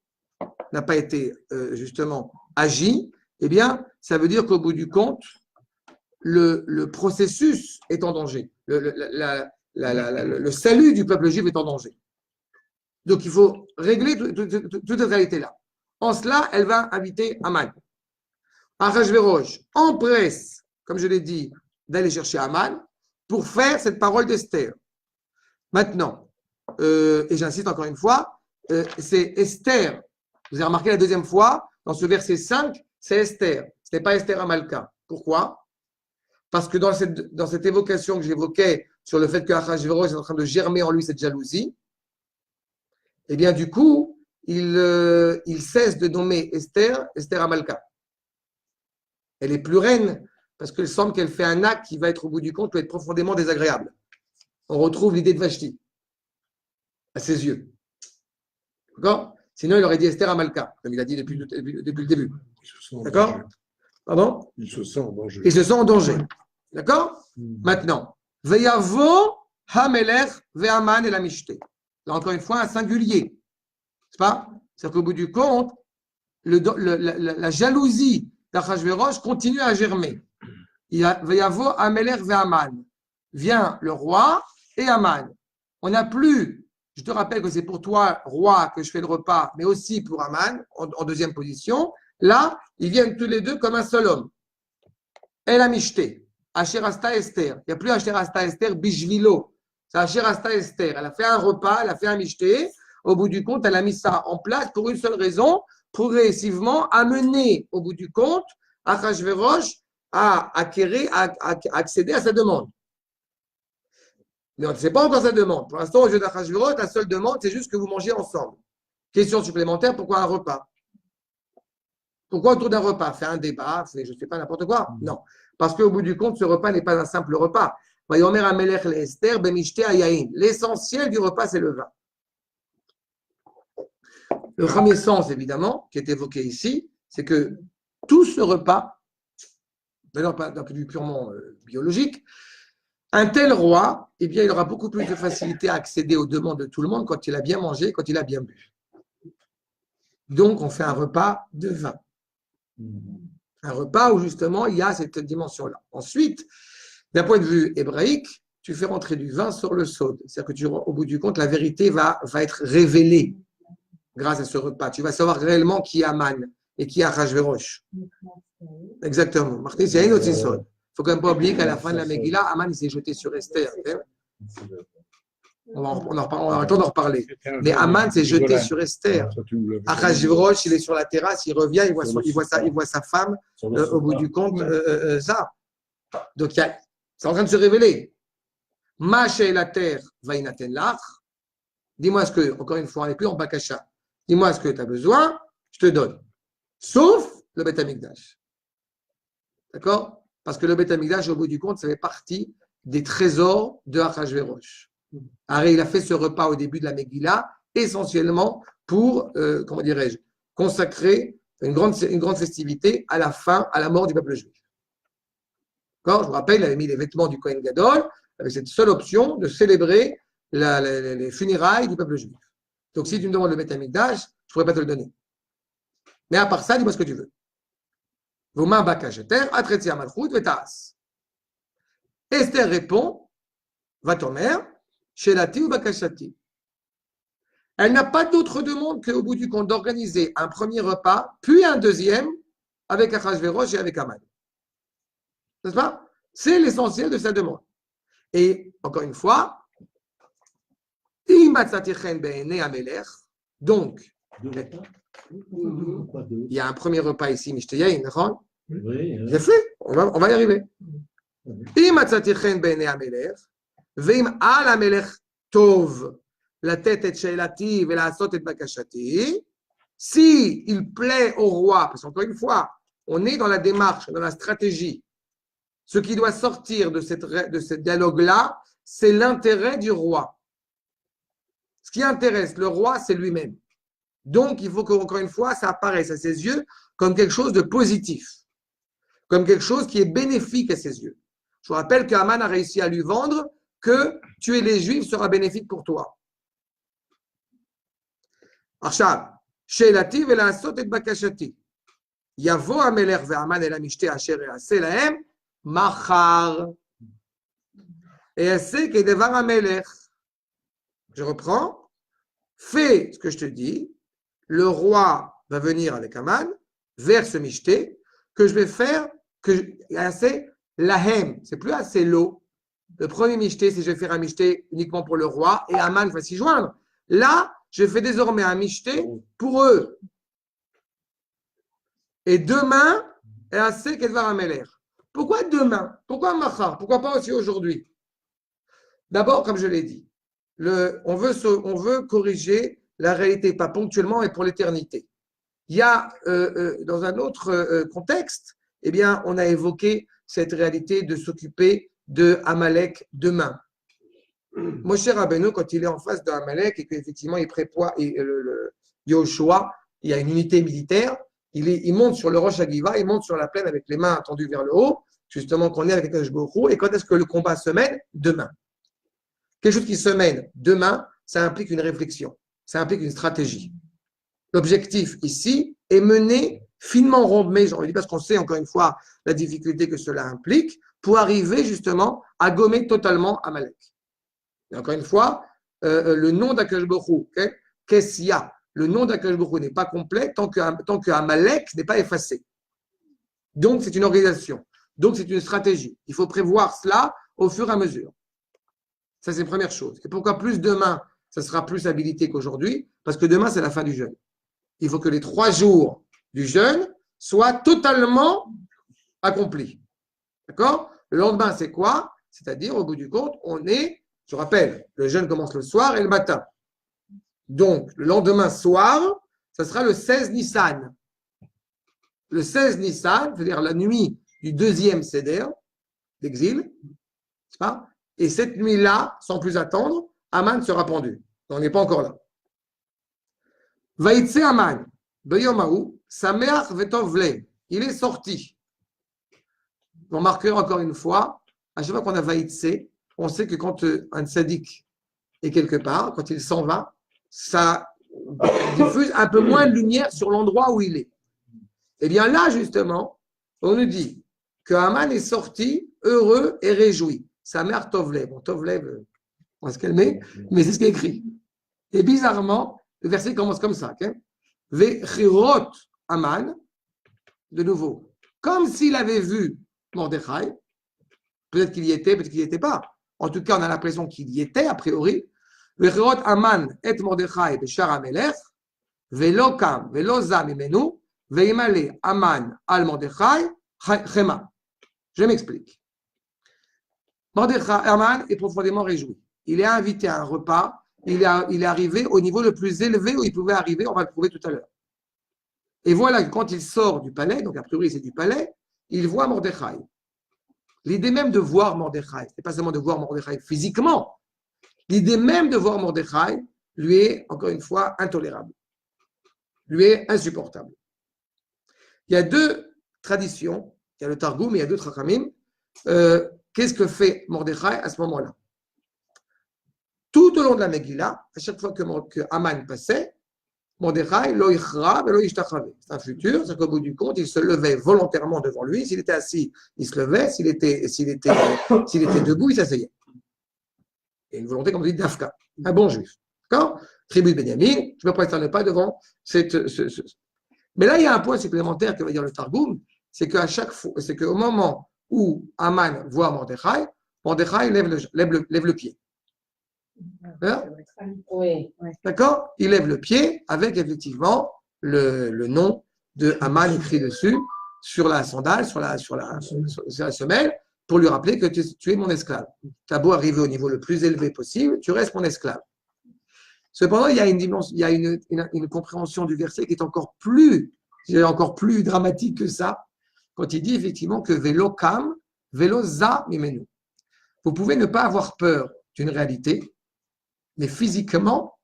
Speaker 1: n'a pas été justement agi, eh bien, ça veut dire qu'au bout du compte, le processus est en danger. Le salut du peuple juif est en danger. Donc, il faut régler toute cette réalité-là. En cela, elle va inviter Aman. Achashverosh empresse, comme je l'ai dit, d'aller chercher Aman pour faire cette parole d'Esther. Maintenant, et j'insiste encore une fois, c'est Esther. Vous avez remarqué la deuxième fois, dans ce verset 5, c'est Esther. Ce n'est pas Esther Amalka. Pourquoi? Parce que dans cette évocation que j'évoquais sur le fait que Achashverosh est en train de germer en lui cette jalousie, eh bien, du coup, il cesse de nommer Esther Amalka. Elle est plus reine parce qu'il semble qu'elle fait un acte qui va être, au bout du compte, peut être profondément désagréable. On retrouve l'idée de Vashti à ses yeux. D'accord? Sinon, il aurait dit Esther Amalka, comme il a dit depuis le début. D'accord? Pardon?
Speaker 7: Il se sent en danger.
Speaker 1: Il se sent en danger. D'accord? Maintenant, Veyavo Hamelech Ve'aman et la Mishté. Là, encore une fois, un singulier. C'est pas? C'est-à-dire qu'au bout du compte, la jalousie d'Achashverosh continue à germer. Il y a Veyavo Hamelech Ve'aman. Vient le roi et Aman. On n'a plus, je te rappelle que c'est pour toi, roi, que je fais le repas, mais aussi pour Aman, en deuxième position. Là, ils viennent tous les deux comme un seul homme. Elle a michté. Asherasta Esther. Il n'y a plus Asherasta Esther Bishvilo. C'est Asherasta Esther. Elle a fait un repas, elle a fait un michté. Au bout du compte, elle a mis ça en place pour une seule raison, progressivement amener, au bout du compte, Achashverosh à accéder à sa demande. Mais on ne sait pas encore sa demande. Pour l'instant, au jeu d'Achashverosh, la seule demande, c'est juste que vous mangez ensemble. Question supplémentaire, pourquoi un repas? Pourquoi autour d'un repas? Faire un débat, je ne sais pas, n'importe quoi? Non. Parce qu'au bout du compte, ce repas n'est pas un simple repas. L'essentiel du repas, c'est le vin. Le premier sens, évidemment, qui est évoqué ici, c'est que tout ce repas, d'un point de vue purement biologique, un tel roi, eh bien, il aura beaucoup plus de facilité à accéder aux demandes de tout le monde quand il a bien mangé, quand il a bien bu. Donc, on fait un repas de vin. Un repas où, justement, il y a cette dimension-là. Ensuite, d'un point de vue hébraïque, tu fais rentrer du vin sur le sod. C'est-à-dire que, au bout du compte, la vérité va être révélée grâce à ce repas. Tu vas savoir réellement qui est Aman et qui est Achashverosh. Exactement. Martin, il y a une autre histoire. Il ne faut quand même pas oublier qu'à la fin de la Megillah, Aman s'est jeté sur Esther. On aura le temps d'en reparler. Mais Aman s'est jeté sur Esther. Achashverosh, il est sur la terrasse, il revient, il voit sa femme, au bout du compte, ça. Donc, c'est en train de se révéler. Ma la terre va inaten lach. Dis-moi ce que, encore une fois, on n'est plus en Bakasha. Dis-moi ce que tu as besoin, je te donne. Sauf le Beth Amikdash. D'accord? Parce que le Beth Amikdash, au bout du compte, ça fait partie des trésors de Achashverosh. Alors, il a fait ce repas au début de la Megillah, essentiellement pour, comment dirais-je, consacrer une grande festivité à la fin, à la mort du peuple juif. D'accord? Je vous rappelle, il avait mis les vêtements du Kohen Gadol, avec cette seule option de célébrer les funérailles du peuple juif. Donc, si tu me demandes le Beth Amikdash, je ne pourrais pas te le donner. Mais à part ça, dis-moi ce que tu veux. Voma bakacheter, atretzi amalchut vetaas. Esther répond, va ton mère, shelati ou bakashati. Elle n'a pas d'autre demande qu'au bout du compte d'organiser un premier repas, puis un deuxième avec Achashverosh et avec Aman. N'est-ce pas? C'est l'essentiel de sa demande. Et encore une fois, donc, il y a un premier repas ici, Mishteyain,
Speaker 5: Oui.
Speaker 1: j'ai fait, on va y arriver. Veim al amelech tov, la tête et shelati, et la sot et bakashati. Si il plaît au roi, parce qu'encore une fois, on est dans la démarche, dans la stratégie. Ce qui doit sortir de ce dialogue-là, c'est l'intérêt du roi. Ce qui intéresse le roi, c'est lui-même. Donc, il faut qu'encore une fois, ça apparaisse à ses yeux comme quelque chose de positif, comme quelque chose qui est bénéfique à ses yeux. Je vous rappelle qu'Aman a réussi à lui vendre que tuer les Juifs sera bénéfique pour toi. Arshab, שאלתי ולעשות את בקשתי. יבוא המלך והמן אל המשתה אשר יעשה להם מחר. יעשה כדבר המלך. Je reprends. Fais ce que je te dis. Le roi va venir avec Aman vers ce mishté que je vais faire, assez lahem. C'est plus assez l'eau. Le premier mishté, c'est je vais faire un mishté uniquement pour le roi et Aman va s'y joindre. Là, je fais désormais un mishté pour eux. Et demain, assez kedvar ameler. Pourquoi demain? Pourquoi machar? Pourquoi pas aussi aujourd'hui? D'abord, comme je l'ai dit, on veut corriger la réalité, pas ponctuellement, mais pour l'éternité. Il y a, dans un autre contexte, eh bien, on a évoqué cette réalité de s'occuper de Amalek demain. Moshe Rabbeinu, quand il est en face d'Amalek et qu'effectivement il prépoit Yoshua, il y a une unité militaire, il monte sur le Rosh Hagiva, il monte sur la plaine avec les mains tendues vers le haut, justement qu'on est avec Akadosh Baruch Hu. Et quand est-ce que le combat se mène? Demain. Quelque chose qui se mène demain, ça implique une réflexion, ça implique une stratégie. L'objectif ici est mené finement rondement, j'en ai dit parce qu'on sait encore une fois la difficulté que cela implique, pour arriver justement à gommer totalement Amalek. Et encore une fois, le nom d'Akadosh Baruch Hu, Kessia, le nom d'Akadosh Baruch Hu n'est pas complet tant que Amalek n'est pas effacé. Donc c'est une organisation, donc c'est une stratégie. Il faut prévoir cela au fur et à mesure. Ça c'est la première chose. Et pourquoi plus demain, ça sera plus habilité qu'aujourd'hui? Parce que demain c'est la fin du jeûne. Il faut que les 3 jours du jeûne soient totalement accomplis. D'accord? Le lendemain c'est quoi? C'est-à-dire au bout du compte, on est, je rappelle, le jeûne commence le soir et le matin. Donc, le lendemain soir, ça sera le 16 Nissan. Le 16 Nissan, c'est-à-dire la nuit du 2e Seder d'exil, n'est-ce pas? Et cette nuit-là, sans plus attendre, Aman sera pendu. On n'est pas encore là. Vaïtse Aman, Beyomahu, Sameach Vetovle. Il est sorti. On marquera encore une fois, à chaque fois qu'on a Vaïtse, on sait que quand un tzaddik est quelque part, quand il s'en va, ça diffuse un peu moins de lumière sur l'endroit où il est. Et bien là, justement, on nous dit que Aman est sorti heureux et réjoui. Sa mère Tovlev. Bon, Tovlev, on va se calmer, mais c'est ce qui est écrit. Et bizarrement, le verset commence comme ça. Vechirot Aman, de nouveau, comme s'il avait vu Mordechai, peut-être qu'il y était, peut-être qu'il n'y était pas. En tout cas, on a l'impression qu'il y était, a priori. Vechirot Aman et Mordechai beshar hamelech, velo kam, velo zam imenu, veimale Aman al Mordechai, chema. Je m'explique. Mordechai, Aman est profondément réjoui. Il est invité à un repas. Il est arrivé au niveau le plus élevé où il pouvait arriver. On va le prouver tout à l'heure. Et voilà que quand il sort du palais, donc a priori c'est du palais, il voit Mordechai. L'idée même de voir Mordechai, ce n'est pas seulement de voir Mordechai physiquement. L'idée même de voir Mordechai lui est, encore une fois, intolérable. Lui est insupportable. Il y a 2 traditions. Il y a le Targum et il y a 2 Chachamim. Qu'est-ce que fait Mordechai à ce moment-là? Tout au long de la Megillah, à chaque fois que Aman passait, Mordechai, lo ichra, lo ishtachave. C'est un futur, c'est qu'au bout du compte, il se levait volontairement devant lui. S'il était assis, il se levait. S'il était debout, il s'asseyait. Il y a une volonté, comme on dit, d'Afka, un bon juif. D'accord? Tribu de Benjamin, je ne me prosterne pas devant Mais là, il y a un point supplémentaire que va dire le Targum, c'est qu'à chaque fois, c'est qu'au moment où Aman voit Mordechai, Mordechai lève le pied.
Speaker 3: Oui.
Speaker 1: D'accord? Il lève le pied avec effectivement le nom de Aman écrit dessus sur la sandale, sur la semelle, pour lui rappeler que tu es mon esclave. Tu as beau arriver au niveau le plus élevé possible, tu restes mon esclave. Cependant, il y a une compréhension du verset qui est encore plus dramatique que ça, quand il dit effectivement que vélo kam, vélo za mimenu. Vous pouvez ne pas avoir peur d'une réalité, mais physiquement,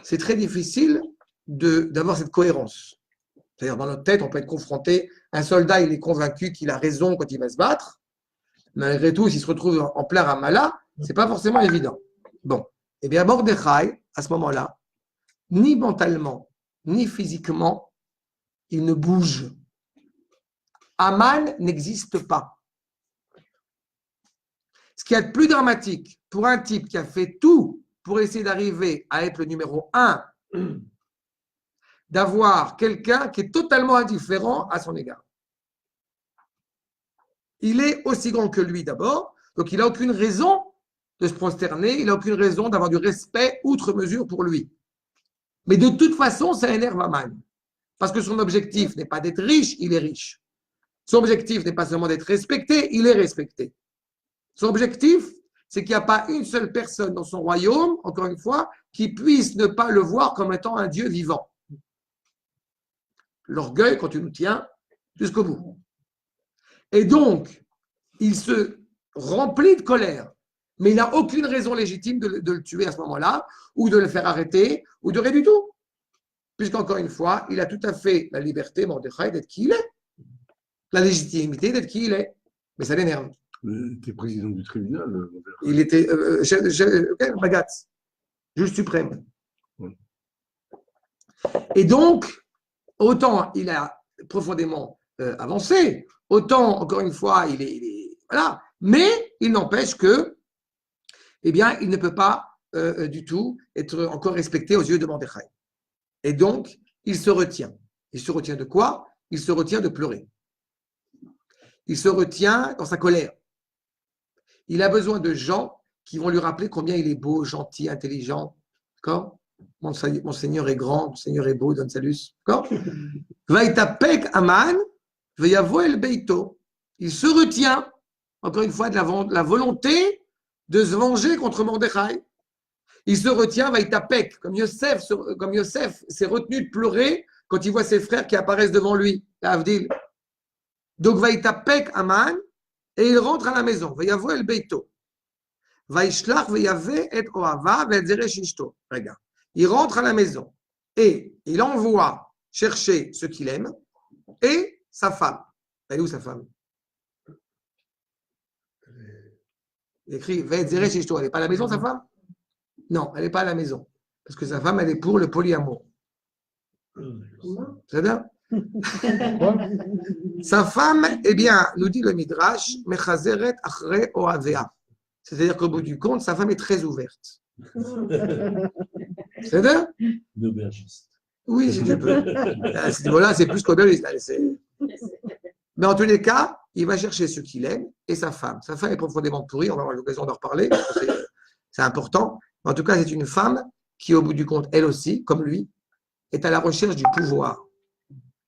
Speaker 1: c'est très difficile d'avoir cette cohérence. C'est-à-dire, dans notre tête, on peut être confronté. Un soldat, il est convaincu qu'il a raison quand il va se battre. Malgré tout, s'il se retrouve en plein Ramallah, ce n'est pas forcément évident. Bon. Eh bien, Mordechai, à ce moment-là, ni mentalement, ni physiquement, il ne bouge. Aman n'existe pas. Ce qui est le plus dramatique pour un type qui a fait tout pour essayer d'arriver à être le numéro 1, d'avoir quelqu'un qui est totalement indifférent à son égard. Il est aussi grand que lui d'abord, donc il n'a aucune raison de se prosterner, il n'a aucune raison d'avoir du respect outre mesure pour lui. Mais de toute façon, ça énerve Aman, parce que son objectif n'est pas d'être riche, il est riche. Son objectif n'est pas seulement d'être respecté, il est respecté. Son objectif, c'est qu'il n'y a pas une seule personne dans son royaume, encore une fois, qui puisse ne pas le voir comme étant un Dieu vivant. L'orgueil, quand tu nous tiens jusqu'au bout. Et donc, il se remplit de colère, mais il n'a aucune raison légitime de le tuer à ce moment-là, ou de le faire arrêter, ou de rien du tout. Puisqu'encore une fois, il a tout à fait la liberté, Mordechai, d'être qui il est. La légitimité d'être qui il est. Mais ça l'énerve.
Speaker 7: Il était président du tribunal.
Speaker 1: Il était Bagatz, juge suprême.
Speaker 7: Oui.
Speaker 1: Et donc, autant il a profondément avancé, autant, encore une fois, il est voilà, mais il n'empêche que, eh bien, il ne peut pas du tout être encore respecté aux yeux de Mordechai. Et donc, il se retient. Il se retient de quoi? Il se retient de pleurer. Il se retient dans sa colère. Il a besoin de gens qui vont lui rappeler combien il est beau, gentil, intelligent. D'accord? Mon Seigneur est grand, mon Seigneur est beau, donne salut. D'accord? Vaïtapek Aman, Veyavo el Beito. Il se retient, encore une fois, de la volonté de se venger contre Mordechai. Il se retient, Vaïtapek, comme Yosef s'est retenu de pleurer quand il voit ses frères qui apparaissent devant lui, à Avdil. Donc, Vaïtapek Aman, et il rentre à la maison. Veyavo el Beito. Vaïshlach veyave et oava ve'edzeresh ishto. Regarde. Il rentre à la maison et il envoie chercher ce qu'il aime et sa femme. Elle est où sa femme? Il écrit ve'edzeresh ishto. Elle n'est pas à la maison, sa femme? Non, elle n'est pas à la maison. Parce que sa femme, elle est pour le polyamour. C'est ça? Sa femme, eh bien, nous dit le Midrash, Mechazeret achre oavea. C'est-à-dire qu'au bout du compte, sa femme est très ouverte. C'est ça?
Speaker 5: L'aubergiste.
Speaker 1: Oui, si tu peux. À ce niveau-là, c'est plus qu'aubergiste. Mais en tous les cas, il va chercher ce qu'il aime et sa femme. Sa femme est profondément pourrie, on va avoir l'occasion d'en reparler, c'est important. Mais en tout cas, c'est une femme qui, au bout du compte, elle aussi, comme lui, est à la recherche du pouvoir.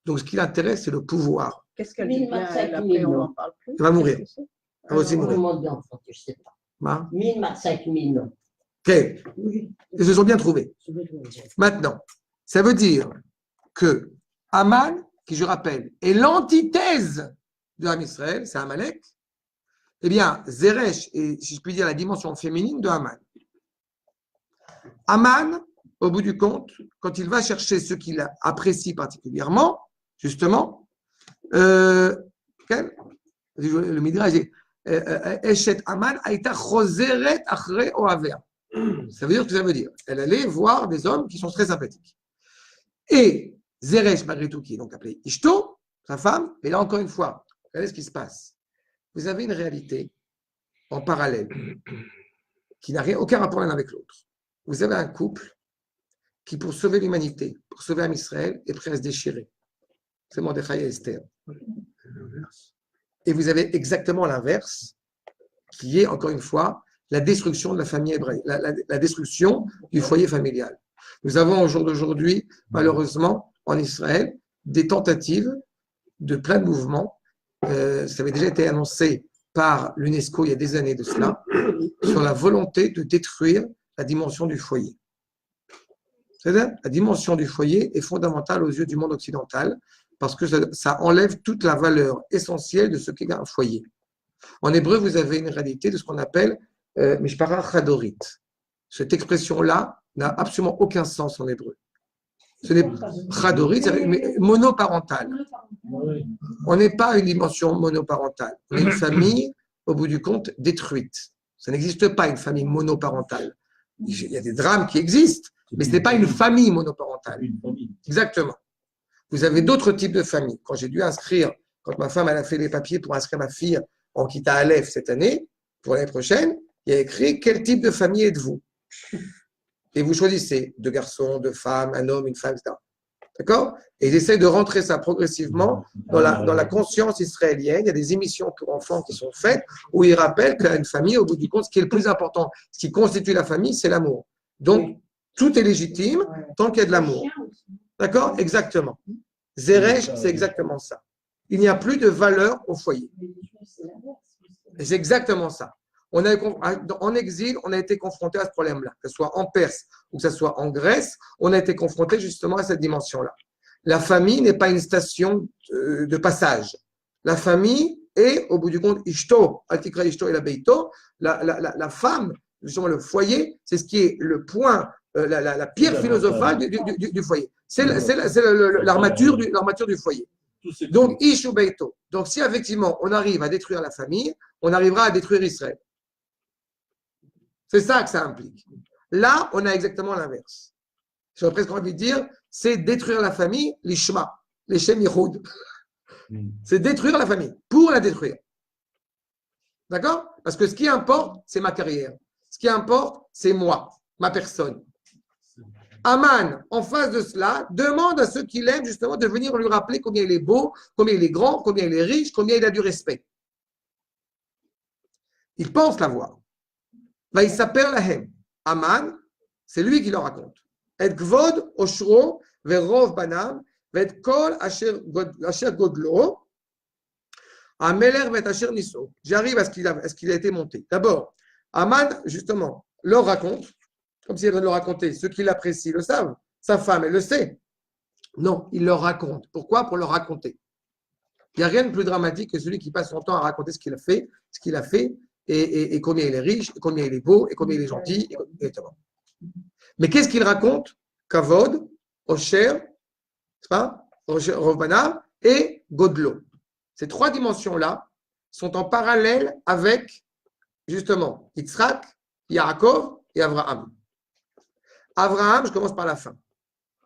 Speaker 1: Donc, ce qui l'intéresse, c'est le pouvoir.
Speaker 4: Qu'est-ce qu'elle dit bien, elle, après, on n'en parle plus.
Speaker 1: Elle va mourir. Elle va aussi mourir.
Speaker 3: Je sais pas.
Speaker 1: Hein?
Speaker 3: 1005 000 noms.
Speaker 1: Ok. Ils se sont bien trouvés. Maintenant, ça veut dire que Aman, qui je rappelle, est l'antithèse de Ham Israël, c'est Amalek, eh bien, Zeresh est, si je puis dire, la dimension féminine de Aman. Aman, au bout du compte, quand il va chercher ce qu'il apprécie particulièrement, justement, le Midrash dit Eshet Aman aïta choseret achre oavea. Ça veut dire ce que ça veut dire. Elle allait voir des hommes qui sont très sympathiques. Et Zeresh, malgré tout, qui est donc appelé Ishto, sa femme, et là encore une fois, regardez ce qui se passe. Vous avez une réalité en parallèle qui n'a aucun rapport l'un avec l'autre. Vous avez un couple qui, pour sauver l'humanité, pour sauver Ham Israël, est prêt à se déchirer. C'est Mordechai et Esther. Et vous avez exactement l'inverse, qui est, encore une fois, la destruction de la famille hébraïque, la destruction du foyer familial. Nous avons au jour d'aujourd'hui, malheureusement, en Israël, des tentatives de plein de mouvements. Ça avait déjà été annoncé par l'UNESCO il y a des années de cela, sur la volonté de détruire la dimension du foyer. C'est-à-dire, la dimension du foyer est fondamentale aux yeux du monde occidental parce que ça enlève toute la valeur essentielle de ce qu'est un foyer. En hébreu, vous avez une réalité de ce qu'on appelle Mishpara Chadorit. Cette expression-là n'a absolument aucun sens en hébreu. Ce n'est Chadorit, c'est monoparental. On n'est pas une dimension monoparentale. On est une famille, au bout du compte, détruite. Ça n'existe pas une famille monoparentale. Il y a des drames qui existent, Mais ce n'est pas une famille monoparentale.
Speaker 5: Une famille.
Speaker 1: Exactement. Vous avez d'autres types de familles. Quand j'ai dû inscrire, quand ma femme elle a fait les papiers pour inscrire ma fille en Kita Aleph cette année, pour l'année prochaine, il y a écrit quel type de famille êtes-vous. Et vous choisissez deux garçons, deux femmes, un homme, une femme, etc. D'accord? Et ils essaient de rentrer ça progressivement dans la conscience israélienne. Il y a des émissions pour enfants qui sont faites où ils rappellent qu'une famille, au bout du compte, ce qui est le plus important, ce qui constitue la famille, c'est l'amour. Donc, tout est légitime tant qu'il y a de l'amour. D'accord? Exactement. Zeresh, c'est exactement ça. Il n'y a plus de valeur au foyer. Et c'est exactement ça. En exil, on a été confronté à ce problème-là, que ce soit en Perse ou que ce soit en Grèce, on a été confronté justement à cette dimension-là. La famille n'est pas une station de passage. La famille est, au bout du compte, Ishto, Altikra Ishto et la Beito, la femme, justement le foyer, c'est ce qui est le point, la pierre philosophale du foyer. C'est l'armature du foyer. Donc, Ishu Beito. Donc, si effectivement on arrive à détruire la famille, on arrivera à détruire Israël. C'est ça que ça implique. Là, on a exactement l'inverse. J'aurais presque envie de dire, c'est détruire la famille, l'ishma, l'Shem Yichud. C'est détruire la famille, pour la détruire. D'accord? Parce que ce qui importe, c'est ma carrière. Ce qui importe, c'est moi, ma personne. Aman, en face de cela, demande à ceux qui l'aiment justement de venir lui rappeler combien il est beau, combien il est grand, combien il est riche, combien il a du respect. Il pense l'avoir. Va il s'appelle lahem. Aman, c'est lui qui le raconte. Et gvod oshro verov banam vet kol asher godlo ameler vet asher niso. J'arrive à ce qu'il a été monté. D'abord, Aman justement leur raconte, comme s'il devait le raconter. Ceux qui l'apprécient le savent. Sa femme, elle le sait. Non, il leur raconte. Pourquoi? Pour leur raconter. Il n'y a rien de plus dramatique que celui qui passe son temps à raconter ce qu'il a fait. Et combien il est riche, et combien il est beau, et combien il est gentil, etc. Mais qu'est-ce qu'il raconte? Kavod, Osher, Rovbana et Godlo. Ces trois dimensions-là sont en parallèle avec, justement, Yitzhak, Yaakov et Abraham. Abraham, je commence par la fin.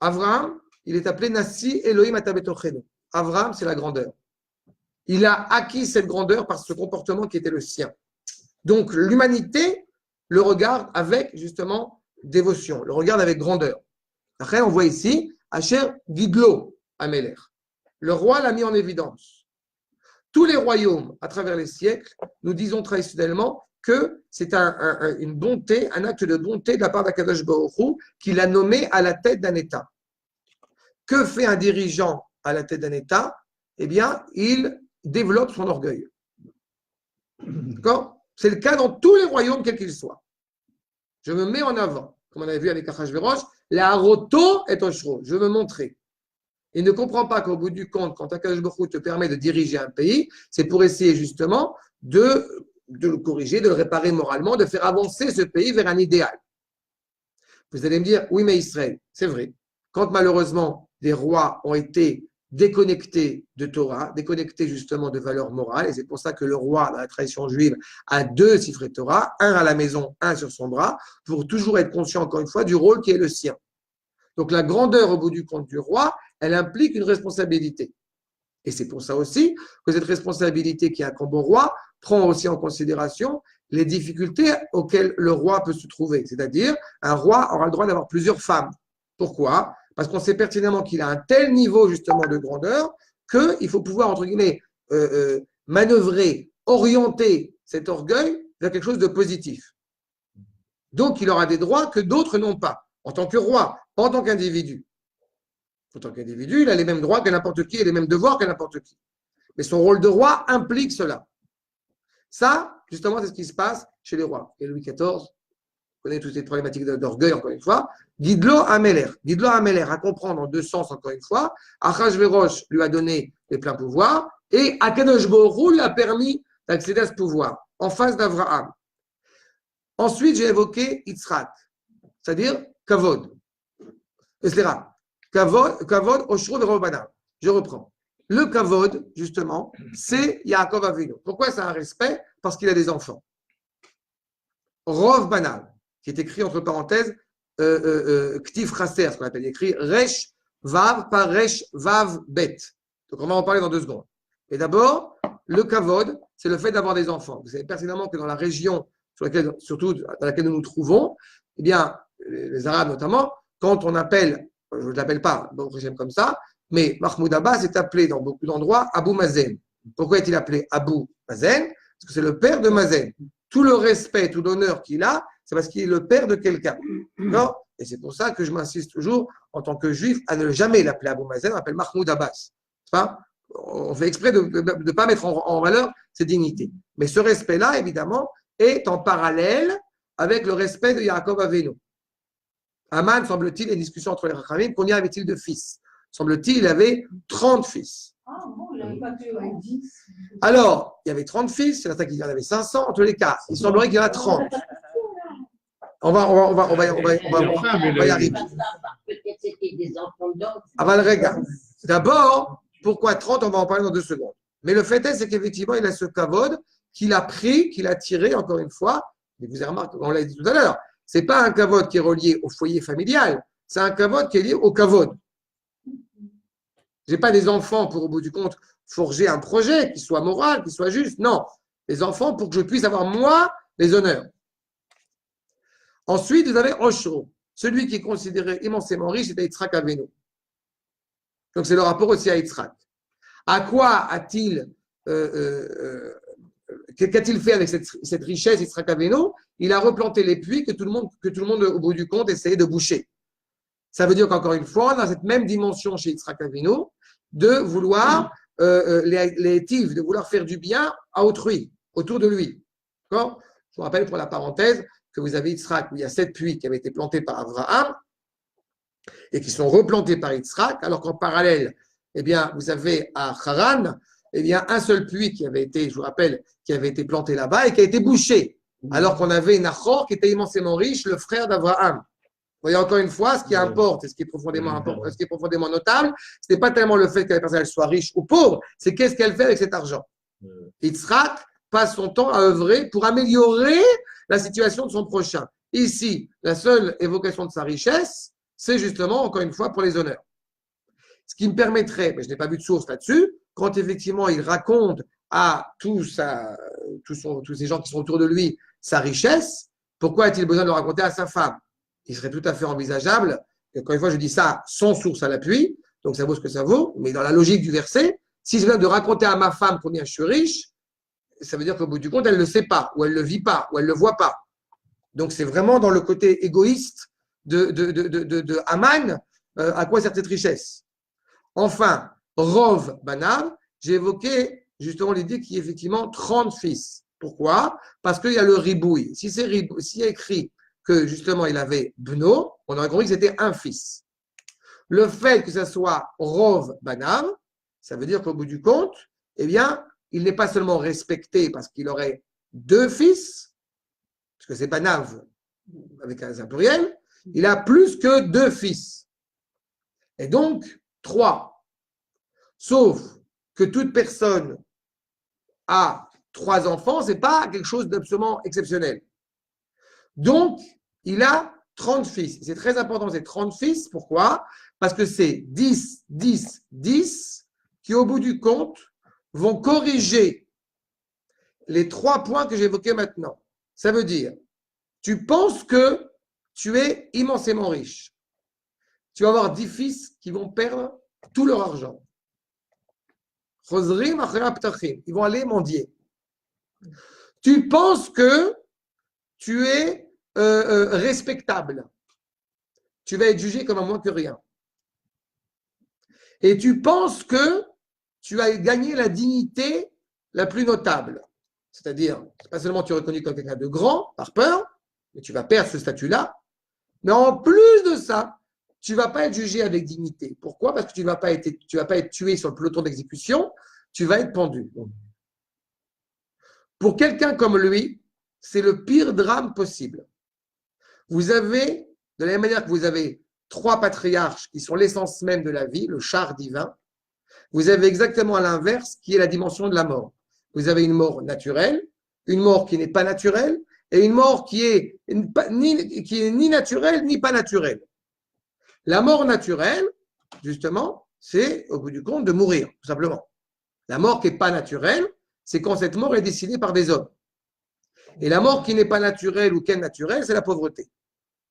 Speaker 1: Abraham, il est appelé Nassi Elohim Atabetochenu. Abraham, c'est la grandeur. Il a acquis cette grandeur par ce comportement qui était le sien. Donc, l'humanité le regarde avec, justement, dévotion, le regarde avec grandeur. Après, on voit ici, Asher Gidlo Ameler. Le roi l'a mis en évidence. Tous les royaumes, à travers les siècles, nous disons traditionnellement que c'est une bonté, un acte de bonté de la part d'Akadosh Baruch Hu qui l'a nommé à la tête d'un État. Que fait un dirigeant à la tête d'un État? Eh bien, il développe son orgueil. D'accord? C'est le cas dans tous les royaumes, quels qu'ils soient. Je me mets en avant, comme on avait vu avec Achashverosh, la haroto est oshro. Je veux montrer. Il ne comprend pas qu'au bout du compte, quand Akadosh Baruch Hu te permet de diriger un pays, c'est pour essayer justement de le corriger, de le réparer moralement, de faire avancer ce pays vers un idéal. Vous allez me dire, oui, mais Israël, c'est vrai. Quand malheureusement des rois ont été déconnectés de Torah, déconnectés justement de valeurs morales, et c'est pour ça que le roi, dans la tradition juive, a deux sifrei Torah, un à la maison, un sur son bras, pour toujours être conscient, encore une fois, du rôle qui est le sien. Donc la grandeur au bout du compte du roi, elle implique une responsabilité. Et c'est pour ça aussi que cette responsabilité qui incombe au roi prend aussi en considération les difficultés auxquelles le roi peut se trouver. C'est-à-dire, un roi aura le droit d'avoir plusieurs femmes. Pourquoi? Parce qu'on sait pertinemment qu'il a un tel niveau justement de grandeur qu'il faut pouvoir, entre guillemets, manœuvrer, orienter cet orgueil vers quelque chose de positif. Donc, il aura des droits que d'autres n'ont pas, en tant que roi, pas en tant qu'individu. En tant qu'individu, il a les mêmes droits que n'importe qui et les mêmes devoirs que n'importe qui. Mais son rôle de roi implique cela. Ça, justement, c'est ce qui se passe chez les rois. Et Louis XIV, on connaît toutes ces problématiques d'orgueil, encore une fois. Gidlo Ameler. Gidlo Ameler, à comprendre en deux sens, encore une fois. Achashverosh lui a donné les pleins pouvoirs et Akadosh Baruch Hu lui a permis d'accéder à ce pouvoir en face d'Abraham. Ensuite, j'ai évoqué Yitzhak, c'est-à-dire Kavod. Kavod, Oshro, Verobana. Je reprends. Le Kavod, justement, c'est Yaakov Avinu. Pourquoi c'est un respect? Parce qu'il a des enfants. Rov Banal, qui est écrit entre parenthèses, Ktiv Chaser, ce qu'on appelle écrit Resh Vav, pas Resh Vav Bet. Donc on va en parler dans 2 secondes. Et d'abord, le kavod, c'est le fait d'avoir des enfants. Vous savez pertinemment que dans la région, surtout dans laquelle nous nous trouvons, eh bien, les Arabes notamment, quand on appelle, je ne l'appelle pas comme ça, mais Mahmoud Abbas est appelé dans beaucoup d'endroits Abou Mazen. Pourquoi est-il appelé Abou Mazen? Parce que c'est le père de Mazen. Tout le respect, tout l'honneur qu'il a, c'est parce qu'il est le père de quelqu'un. D'accord? Et c'est pour ça que je m'insiste toujours, en tant que juif, à ne jamais l'appeler Abou Mazen, on l'appelle Mahmoud Abbas. On fait exprès de ne pas mettre en valeur ses dignités. Mais ce respect-là, évidemment, est en parallèle avec le respect de Yaakov Avinu. Aman, semble-t-il, il y a une discussion entre les Rachamim, combien avait-il de fils? Semble-t-il, il avait 30 fils.
Speaker 3: Ah bon, il n'avait pas que 10.
Speaker 1: Alors, il y avait 30 fils, il y en a qui en avait 500, en tous les cas, il semblerait qu'il y en a 30. On va y arriver.
Speaker 3: Peut-être c'était des enfants d'autres.
Speaker 1: Regarde. D'abord, pourquoi 30? On va en parler dans 2 secondes. Mais le fait est, c'est qu'effectivement, il a ce kavod qu'il a pris, qu'il a tiré, encore une fois. Mais vous avez remarqué, on l'a dit tout à l'heure, ce n'est pas un kavod qui est relié au foyer familial, c'est un kavod qui est lié au kavod. Je n'ai pas des enfants pour, au bout du compte, forger un projet qui soit moral, qui soit juste. Non, des enfants pour que je puisse avoir, moi, les honneurs. Ensuite, vous avez Oshro, celui qui est considéré immensément riche, c'est Yitzhak Avinu. Donc, c'est le rapport aussi à Yitzhak. À quoi a-t-il, qu'a-t-il fait avec cette richesse, Yitzhak Avinu? Il a replanté les puits que tout le monde, au bout du compte, essayait de boucher. Ça veut dire qu'encore une fois, dans cette même dimension chez Yitzhak Avinu, de vouloir, les tifs, de vouloir faire du bien à autrui, autour de lui. D'accord? Je vous rappelle pour la parenthèse que vous avez Yitzhak, où il y a 7 puits qui avaient été plantés par Abraham et qui sont replantés par Yitzhak, alors qu'en parallèle, eh bien, vous avez à Haran, eh bien, un seul puits qui avait été, je vous rappelle, qui avait été planté là-bas et qui a été bouché, alors qu'on avait Nahor qui était immensément riche, le frère d'Abraham. Vous voyez encore une fois, ce qui importe et ce qui est profondément important, ce qui est profondément notable, ce n'est pas tellement le fait que la personne soit riche ou pauvre, c'est qu'est-ce qu'elle fait avec cet argent. Yitzhak passe son temps à œuvrer pour améliorer la situation de son prochain. Ici, la seule évocation de sa richesse, c'est justement, encore une fois, pour les honneurs. Ce qui me permettrait, mais je n'ai pas vu de source là-dessus, quand effectivement il raconte à tous ces gens qui sont autour de lui sa richesse, pourquoi a-t-il besoin de le raconter à sa femme? Il serait tout à fait envisageable, et encore une fois je dis ça sans source à l'appui, donc ça vaut ce que ça vaut, mais dans la logique du verset, si je viens de raconter à ma femme combien je suis riche, ça veut dire qu'au bout du compte, elle ne le sait pas, ou elle ne le vit pas, ou elle ne le voit pas. Donc c'est vraiment dans le côté égoïste de Haman, à quoi sert cette richesse. Enfin, Rov Banav, j'ai évoqué justement l'idée qu'il y a effectivement 30 fils. Pourquoi? Parce qu'il y a le ribouille. S'il y a écrit que justement il avait Bno, on aurait compris que c'était un fils. Le fait que ce soit Rov Banav, ça veut dire qu'au bout du compte, eh bien, il n'est pas seulement respecté parce qu'il aurait 2 fils, parce que c'est Banav avec un pluriel, il a plus que 2 fils. Et donc, 3. Sauf que toute personne a 3 enfants, ce n'est pas quelque chose d'absolument exceptionnel. Donc, il a 30 fils. C'est très important, ces 30 fils. Pourquoi? Parce que c'est 10, 10, 10 qui, au bout du compte, vont corriger les 3 points que j'évoquais maintenant. Ça veut dire, tu penses que tu es immensément riche. Tu vas avoir 10 fils qui vont perdre tout leur argent. Ils vont aller mendier. Tu penses que tu es respectable. Tu vas être jugé comme un moins que rien. Et tu penses que tu as gagné la dignité la plus notable. C'est-à-dire, pas seulement tu es reconnu comme quelqu'un de grand, par peur, mais tu vas perdre ce statut-là. Mais en plus de ça, tu ne vas pas être jugé avec dignité. Pourquoi? Parce que tu ne vas pas être tué sur le peloton d'exécution, tu vas être pendu. Pour quelqu'un comme lui, c'est le pire drame possible. Vous avez, de la même manière que vous avez 3 patriarches qui sont l'essence même de la vie, le char divin, vous avez exactement à l'inverse qui est la dimension de la mort. Vous avez une mort naturelle, une mort qui n'est pas naturelle et une mort qui est ni naturelle ni pas naturelle. La mort naturelle, justement, c'est au bout du compte de mourir, tout simplement. La mort qui n'est pas naturelle, c'est quand cette mort est décidée par des hommes. Et la mort qui n'est pas naturelle ou qui est naturelle, c'est la pauvreté.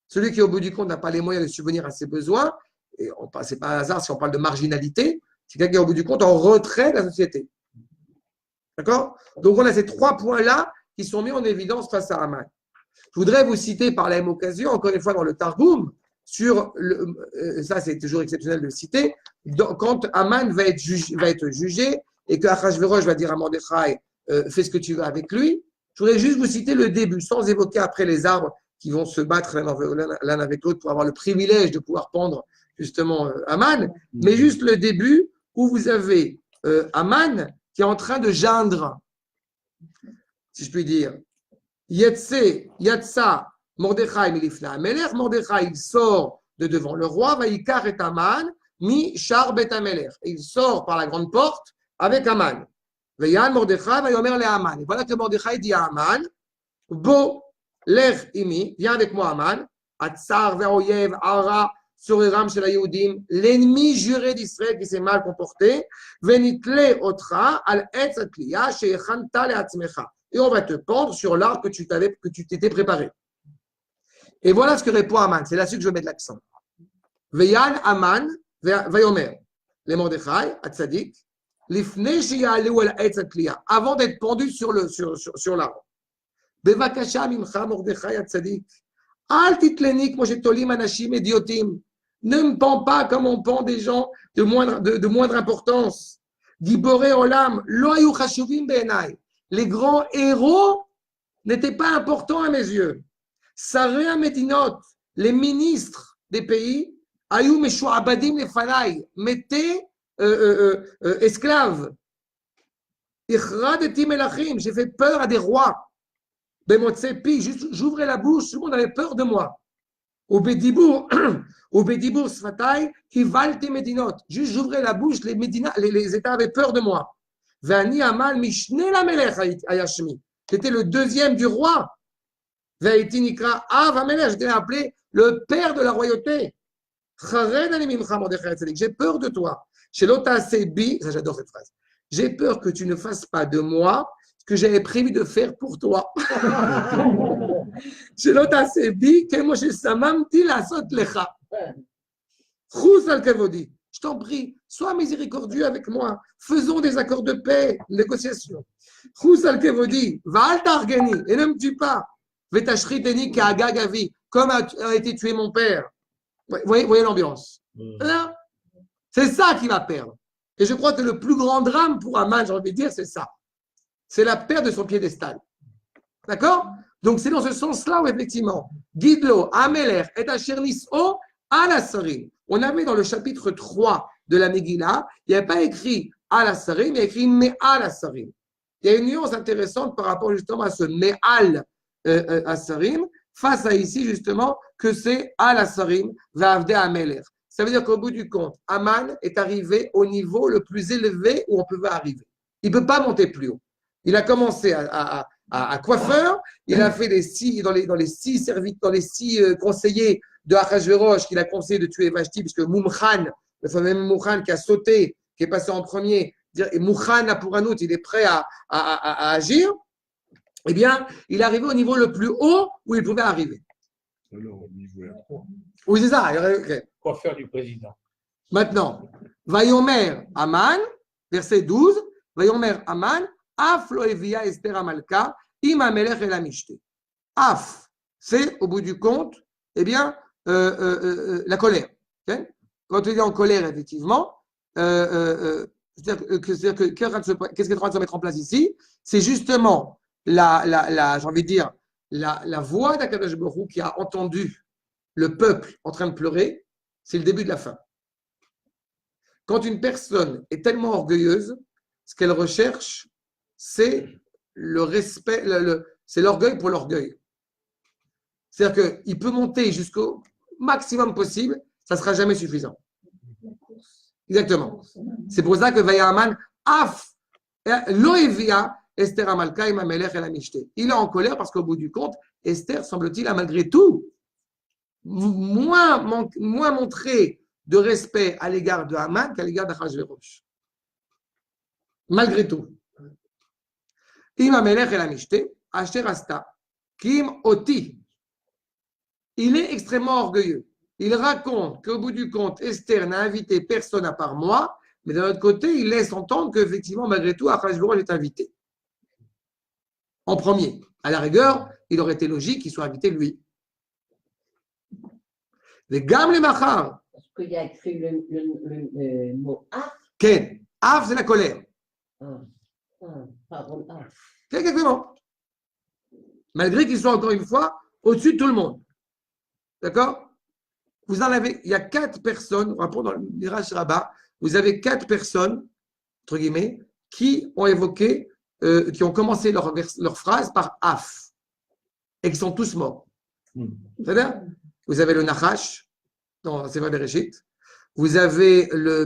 Speaker 1: Celui qui, au bout du compte, n'a pas les moyens de subvenir à ses besoins, et ce n'est pas un hasard si on parle de marginalité, c'est quelqu'un qui est, au bout du compte, en retrait de la société. D'accord? Donc, on a ces 3 points-là qui sont mis en évidence face à Aman. Je voudrais vous citer par la même occasion, encore une fois dans le Targum, ça c'est toujours exceptionnel de le citer, quand Aman va être jugé et que Achashverosh va dire à Mordechai, fais ce que tu veux avec lui. Je voudrais juste vous citer le début, sans évoquer après les arbres qui vont se battre l'un avec l'autre pour avoir le privilège de pouvoir pendre justement Aman, mais juste le début où vous avez Aman qui est en train de geindre, si je puis dire. Yatsa, Mordechai milifna Amelech, Mordechai il sort de devant le roi, Vaikar et Aman, mi Shar bet Amelech. Il sort par la grande porte avec Aman. Veyan Mordechai va yomer le Aman. Et voilà que Mordechai dit à Aman, Bo, lech imi, viens avec moi Aman, Atsar ve'oyev ara Suriram shel Yehudim, l'ennemi juré d'Israël qui s'est mal comporté, venitle otra al etz atliya she'echanta le'atzmecha. Et on va te pendre sur l'arbre que tu t'étais préparé. Et voilà ce que répond Aman. C'est là-dessus que je vais mettre l'accent. Veyan Aman vayomer les Mordechai atzadik lifnei sheya'aleu al etz atliya, avant d'être pendu sur l'arbre. Bevakasha mimcha Mordechai atzadik. Al titlenik moshe tolim anashim idiotim. Ne me pends pas comme on pend des gens de moindre importance. Giborei olam lo hayu chashuvim be'enai. Les grands héros n'étaient pas importants à mes yeux. Sarei Medinot, les ministres des pays, hayu meshu'abadim lefanai, m'étaient esclaves. Ichradeti melachim, j'ai fait peur à des rois. Bemotse pi, j'ouvrais la bouche, tout le monde avait peur de moi. Au Bédibour Sfatai, Hivalti Medinot. Juste j'ouvrais la bouche, les États avaient peur de moi. Vani Aman Mishne la Melech Ayashmi. J'étais le deuxième du roi. Vaiti Nikra Av Amelech. J'étais appelé le père de la royauté. J'ai peur de toi. Chez l'Ota Sebi, ça j'adore cette phrase. J'ai peur que tu ne fasses pas de moi ce que j'avais prévu de faire pour toi. Je t'en prie, sois miséricordieux avec moi. Faisons des accords de paix, négociations. Et ne me tue pas. Comme a été tué mon père. Voyez l'ambiance. C'est ça qui va perdre. Et je crois que le plus grand drame pour Aman, j'ai envie de dire, c'est ça. C'est la perte de son piédestal. D'accord? Donc, c'est dans ce sens-là où, effectivement, Gidlo, Ameler, et Ashernis'o, Alasarim. On avait dans le chapitre 3 de la Megillah, il n'y avait pas écrit Alasarim, il y a écrit Me'alasarim. Il y a une nuance intéressante par rapport justement à ce Me'al Asarim, face à ici, justement, que c'est Alasarim, Va'avde Ameler. Ça veut dire qu'au bout du compte, Aman est arrivé au niveau le plus élevé où on peut arriver. Il ne peut pas monter plus haut. Il a commencé à coiffeur, il a fait dans les six conseillers de Achashverosh qu'il a conseillé de tuer Vashti, puisque Mumchan, le fameux Mumchan qui a sauté, qui est passé en premier, et Mumchan pour un autre, il est prêt à agir, eh bien, il est arrivé au niveau le plus haut où il pouvait arriver.
Speaker 7: Alors, au niveau R3.
Speaker 1: Oui, c'est ça. Okay.
Speaker 6: Coiffeur du président.
Speaker 1: Maintenant, Vayomer Aman, verset 12, Vayomer Aman, Af lo evia Esther Amalka, im amelech el amishte. Af, c'est au bout du compte, eh bien, la colère. Okay? Quand on est en colère, effectivement, qu'est-ce qui est en train de se mettre en place ici? C'est justement j'ai envie de dire, la voix d'Akadosh Baruch Hu qui a entendu le peuple en train de pleurer, c'est le début de la fin. Quand une personne est tellement orgueilleuse, ce qu'elle recherche, c'est le respect, c'est l'orgueil pour l'orgueil. C'est-à-dire qu'il peut monter jusqu'au maximum possible, ça ne sera jamais suffisant. Exactement. C'est pour ça que Vayaman, Af, Loevia, Esther Amalka Ima Melech El Amishte. Il est en colère parce qu'au bout du compte, Esther, semble-t-il, a malgré tout moins montré de respect à l'égard de Haman qu'à l'égard d'Achashverosh. Malgré tout. Ima Melech El Amishte, Asher Asta, Kim Oti. Il est extrêmement orgueilleux. Il raconte qu'au bout du compte, Esther n'a invité personne à part moi, mais d'un autre côté, il laisse entendre qu'effectivement, malgré tout, Achashverosh est invité. En premier. À la rigueur, il aurait été logique qu'il soit invité lui. Les Gam les Machar.
Speaker 3: Parce qu'il y a écrit le mot af.
Speaker 1: Ken. Af, c'est la colère.
Speaker 3: Pardon, af.
Speaker 1: Exactement. Malgré qu'il soit encore une fois au-dessus de tout le monde. D'accord? Vous en avez, il y a 4 personnes, on rapporte dans le Midrash Rabbah, vous avez 4 personnes, entre guillemets, qui ont évoqué, qui ont commencé leur phrase par Af, et qui sont tous morts. C'est-à-dire, vous avez le Nachash, dans Sefer Bereshit, vous avez le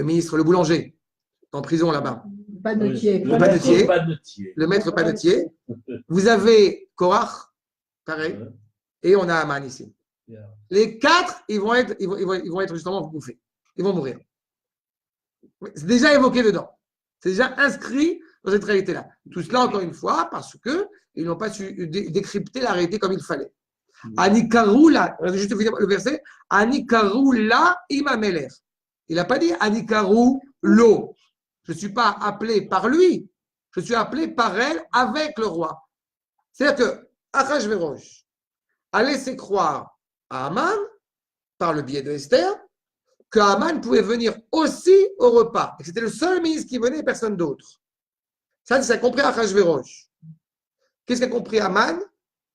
Speaker 1: ministre, le boulanger, en prison là-bas.
Speaker 4: Panetier.
Speaker 1: Le panetier, le maître panetier. Vous avez Korach, pareil, et on a Haman ici. Les 4, ils vont être justement bouffés. Ils vont mourir. C'est déjà évoqué dedans. C'est déjà inscrit dans cette réalité-là. Tout cela, encore une fois, parce qu'ils n'ont pas su décrypter la réalité comme il fallait. Anikaroula, juste le verset, Anikaroula imameler. Il n'a pas dit Anikarou lo. Je ne suis pas appelé par lui, je suis appelé par elle avec le roi. C'est-à-dire que Achashverosh a laissé croire à Haman, par le biais de Esther, que Haman pouvait venir aussi au repas. Et c'était le seul ministre qui venait et personne d'autre. Ça, c'est compris Achashverosh. Qu'est-ce qu'a compris Haman?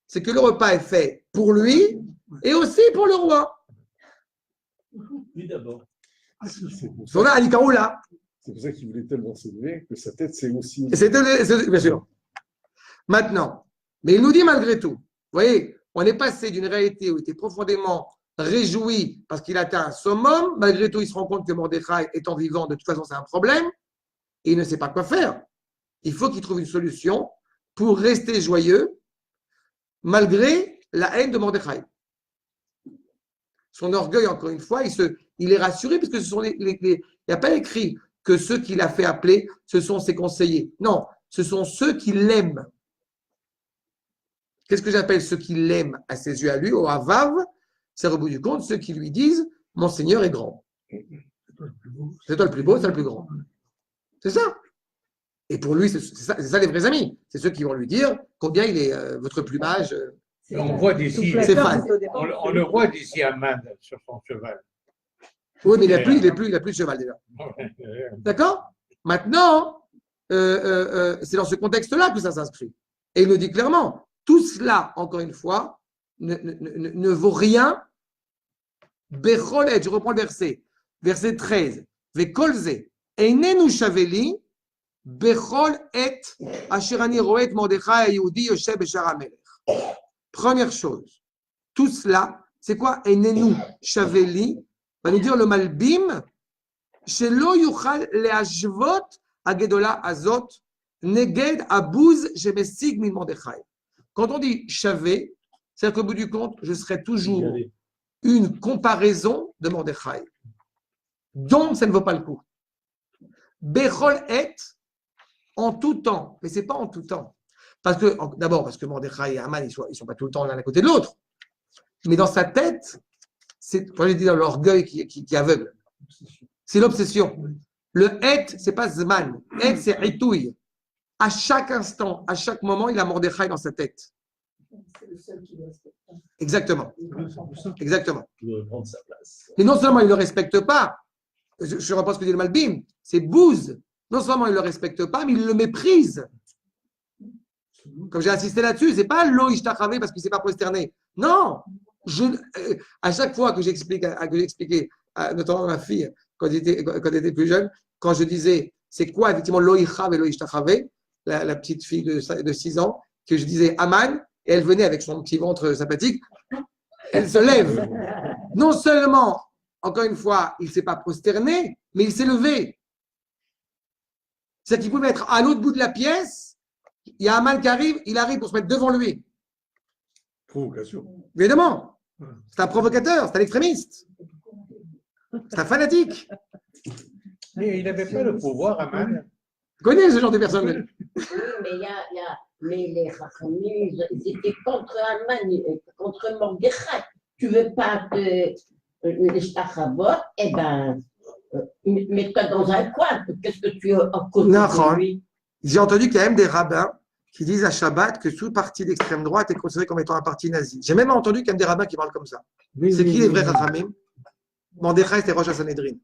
Speaker 1: C'est que le repas est fait pour lui et aussi pour le roi.
Speaker 5: Lui d'abord.
Speaker 7: C'est pour
Speaker 1: On a Anikaroula.
Speaker 7: ça qu'il voulait tellement s'élever que sa tête, c'est aussi.
Speaker 1: Et c'était, bien sûr. Maintenant, mais il nous dit malgré tout, vous voyez, on est passé d'une réalité où il était profondément réjoui parce qu'il atteint un summum, malgré tout, il se rend compte que Mordechai étant vivant, de toute façon, c'est un problème, et il ne sait pas quoi faire. Il faut qu'il trouve une solution pour rester joyeux, malgré la haine de Mordechai. Son orgueil, encore une fois, il est rassuré, puisque ce sont il n'y a pas écrit que ceux qu'il a fait appeler, ce sont ses conseillers. Non, ce sont ceux qui l'aiment. Qu'est-ce que j'appelle ceux qui l'aiment à ses yeux à lui, au Havav? C'est au bout du compte ceux qui lui disent « Mon Seigneur est grand ». C'est toi le plus beau, c'est toi le plus grand. C'est ça. Et pour lui, c'est ça les vrais amis. C'est ceux qui vont lui dire combien il est votre plumage.
Speaker 6: On voit d'ici,
Speaker 1: C'est fan.
Speaker 6: on le voit d'ici Haman sur son cheval.
Speaker 1: Oui, mais il n'a plus de cheval déjà. D'accord? Maintenant, c'est dans ce contexte-là que ça s'inscrit. Et il nous dit clairement, tout cela, encore une fois, ne vaut rien. Becholet, je reprends le verset 13. Vekolze, einenu shaveli, bechol et asherani roet Mordechai Yehudi yoshev beshar hamelech. Première chose, tout cela, c'est quoi? Einenu shaveli, va nous dire le Malbim, shelo yuchal leashvot agedola azot neged abuz shemesig min Mordechai. Quand on dit chavé, c'est-à-dire qu'au bout du compte, je serai toujours une comparaison de Mordechai. Donc, ça ne vaut pas le coup. Bechol et, en tout temps. Mais ce n'est pas en tout temps. D'abord, parce que Mordechai et Haman, ils ne sont pas tout le temps l'un à côté de l'autre. Mais dans sa tête, quand j'ai dit dans l'orgueil qui aveugle, c'est l'obsession. Le et, ce n'est pas Zman. Et, c'est Itouille. À chaque instant, à chaque moment, il a Mordechai dans sa tête.
Speaker 4: C'est le seul qui le respecte.
Speaker 1: Exactement. Exactement.
Speaker 5: Il doit prendre sa place.
Speaker 1: Et non seulement il ne le respecte pas, je reprends ce que dit le Malbim, c'est Bouze. Non seulement il ne le respecte pas, mais il le méprise. Comme j'ai insisté là-dessus, ce n'est pas l'eau ishtachavé parce qu'il ne s'est pas prosterné. Non. À chaque fois que j'expliquais, notamment à ma fille, quand elle était plus jeune, quand je disais c'est quoi effectivement l'eau ichav et l'eau ishtachavé, la petite fille de 6 ans, que je disais Aman, et elle venait avec son petit ventre sympathique, elle se lève. Non seulement, encore une fois, il ne s'est pas prosterné, mais il s'est levé. C'est qu'il pouvait être à l'autre bout de la pièce, il y a Aman qui arrive, il arrive pour se mettre devant lui.
Speaker 7: Provocation.
Speaker 1: Évidemment, c'est un provocateur, c'est un extrémiste, c'est un fanatique.
Speaker 6: Mais il n'avait pas le pouvoir, Aman.
Speaker 1: Tu connais ce genre de personnes?
Speaker 3: Oui, mais mais les Chachamim, ils étaient contre Aman, contre Mordechai. Tu veux pas que les Shtachabot, eh ben, mets-toi dans un coin. Qu'est-ce que tu as en côté de lui?
Speaker 1: J'ai entendu qu'il y a même des rabbins qui disent à Shabbat que tout parti d'extrême droite est considéré comme étant un parti nazi. J'ai même entendu qu'il y a des rabbins qui parlent comme ça. C'est qui les vrais Chachamim? Mordechai, c'était Rosh Sanhedrin,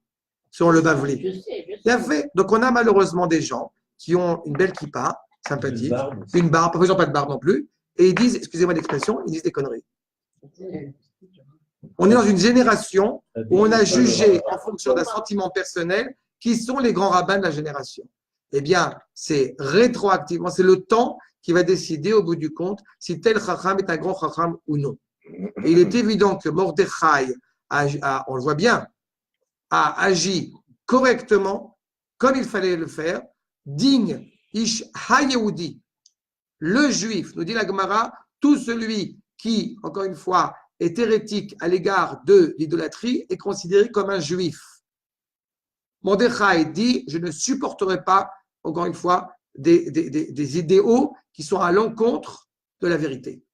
Speaker 1: selon le Bavli.
Speaker 3: Je sais.
Speaker 1: Bien fait. Donc, on a malheureusement des gens qui ont une belle kippa, sympathique, une barbe, parfois ils n'ont pas de barbe non plus, et ils disent, excusez-moi l'expression, ils disent des conneries. On est dans une génération où on a jugé en fonction d'un sentiment personnel qui sont les grands rabbins de la génération. Eh bien, c'est rétroactivement, c'est le temps qui va décider au bout du compte si tel chacham est un grand chacham ou non. Et il est évident que Mordechai, on le voit bien, a agi correctement, comme il fallait le faire, digne, ish ha-Yehudi, le juif, nous dit la Gemara, tout celui qui, encore une fois, est hérétique à l'égard de l'idolâtrie est considéré comme un juif. Mordechai dit, je ne supporterai pas, encore une fois, des idéaux qui sont à l'encontre de la vérité.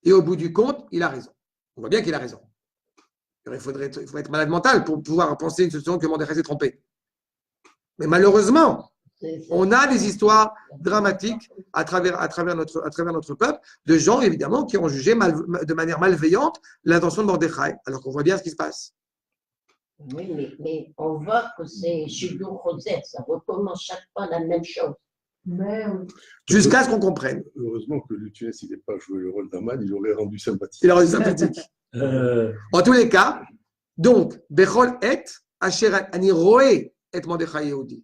Speaker 1: Et au bout du compte, il a raison. On voit bien qu'il a raison. Il faut être malade mental pour pouvoir penser une situation que Mordechai s'est trompé. Mais malheureusement, on a des histoires dramatiques à travers notre peuple, de gens évidemment qui ont jugé de manière malveillante l'intention de Mordechai, alors qu'on voit bien ce qui se passe.
Speaker 3: Oui, mais on voit que c'est Shidur Rosette, ça recommence chaque fois la même chose.
Speaker 1: Jusqu'à ce qu'on comprenne.
Speaker 7: Heureusement que le Tunis, il n'a pas joué le rôle d'Aman, il aurait rendu sympathique.
Speaker 1: Il a rendu sympathique. En tous les cas, donc, Bechol et Asher Ani Roé et Mordechai Yehudi.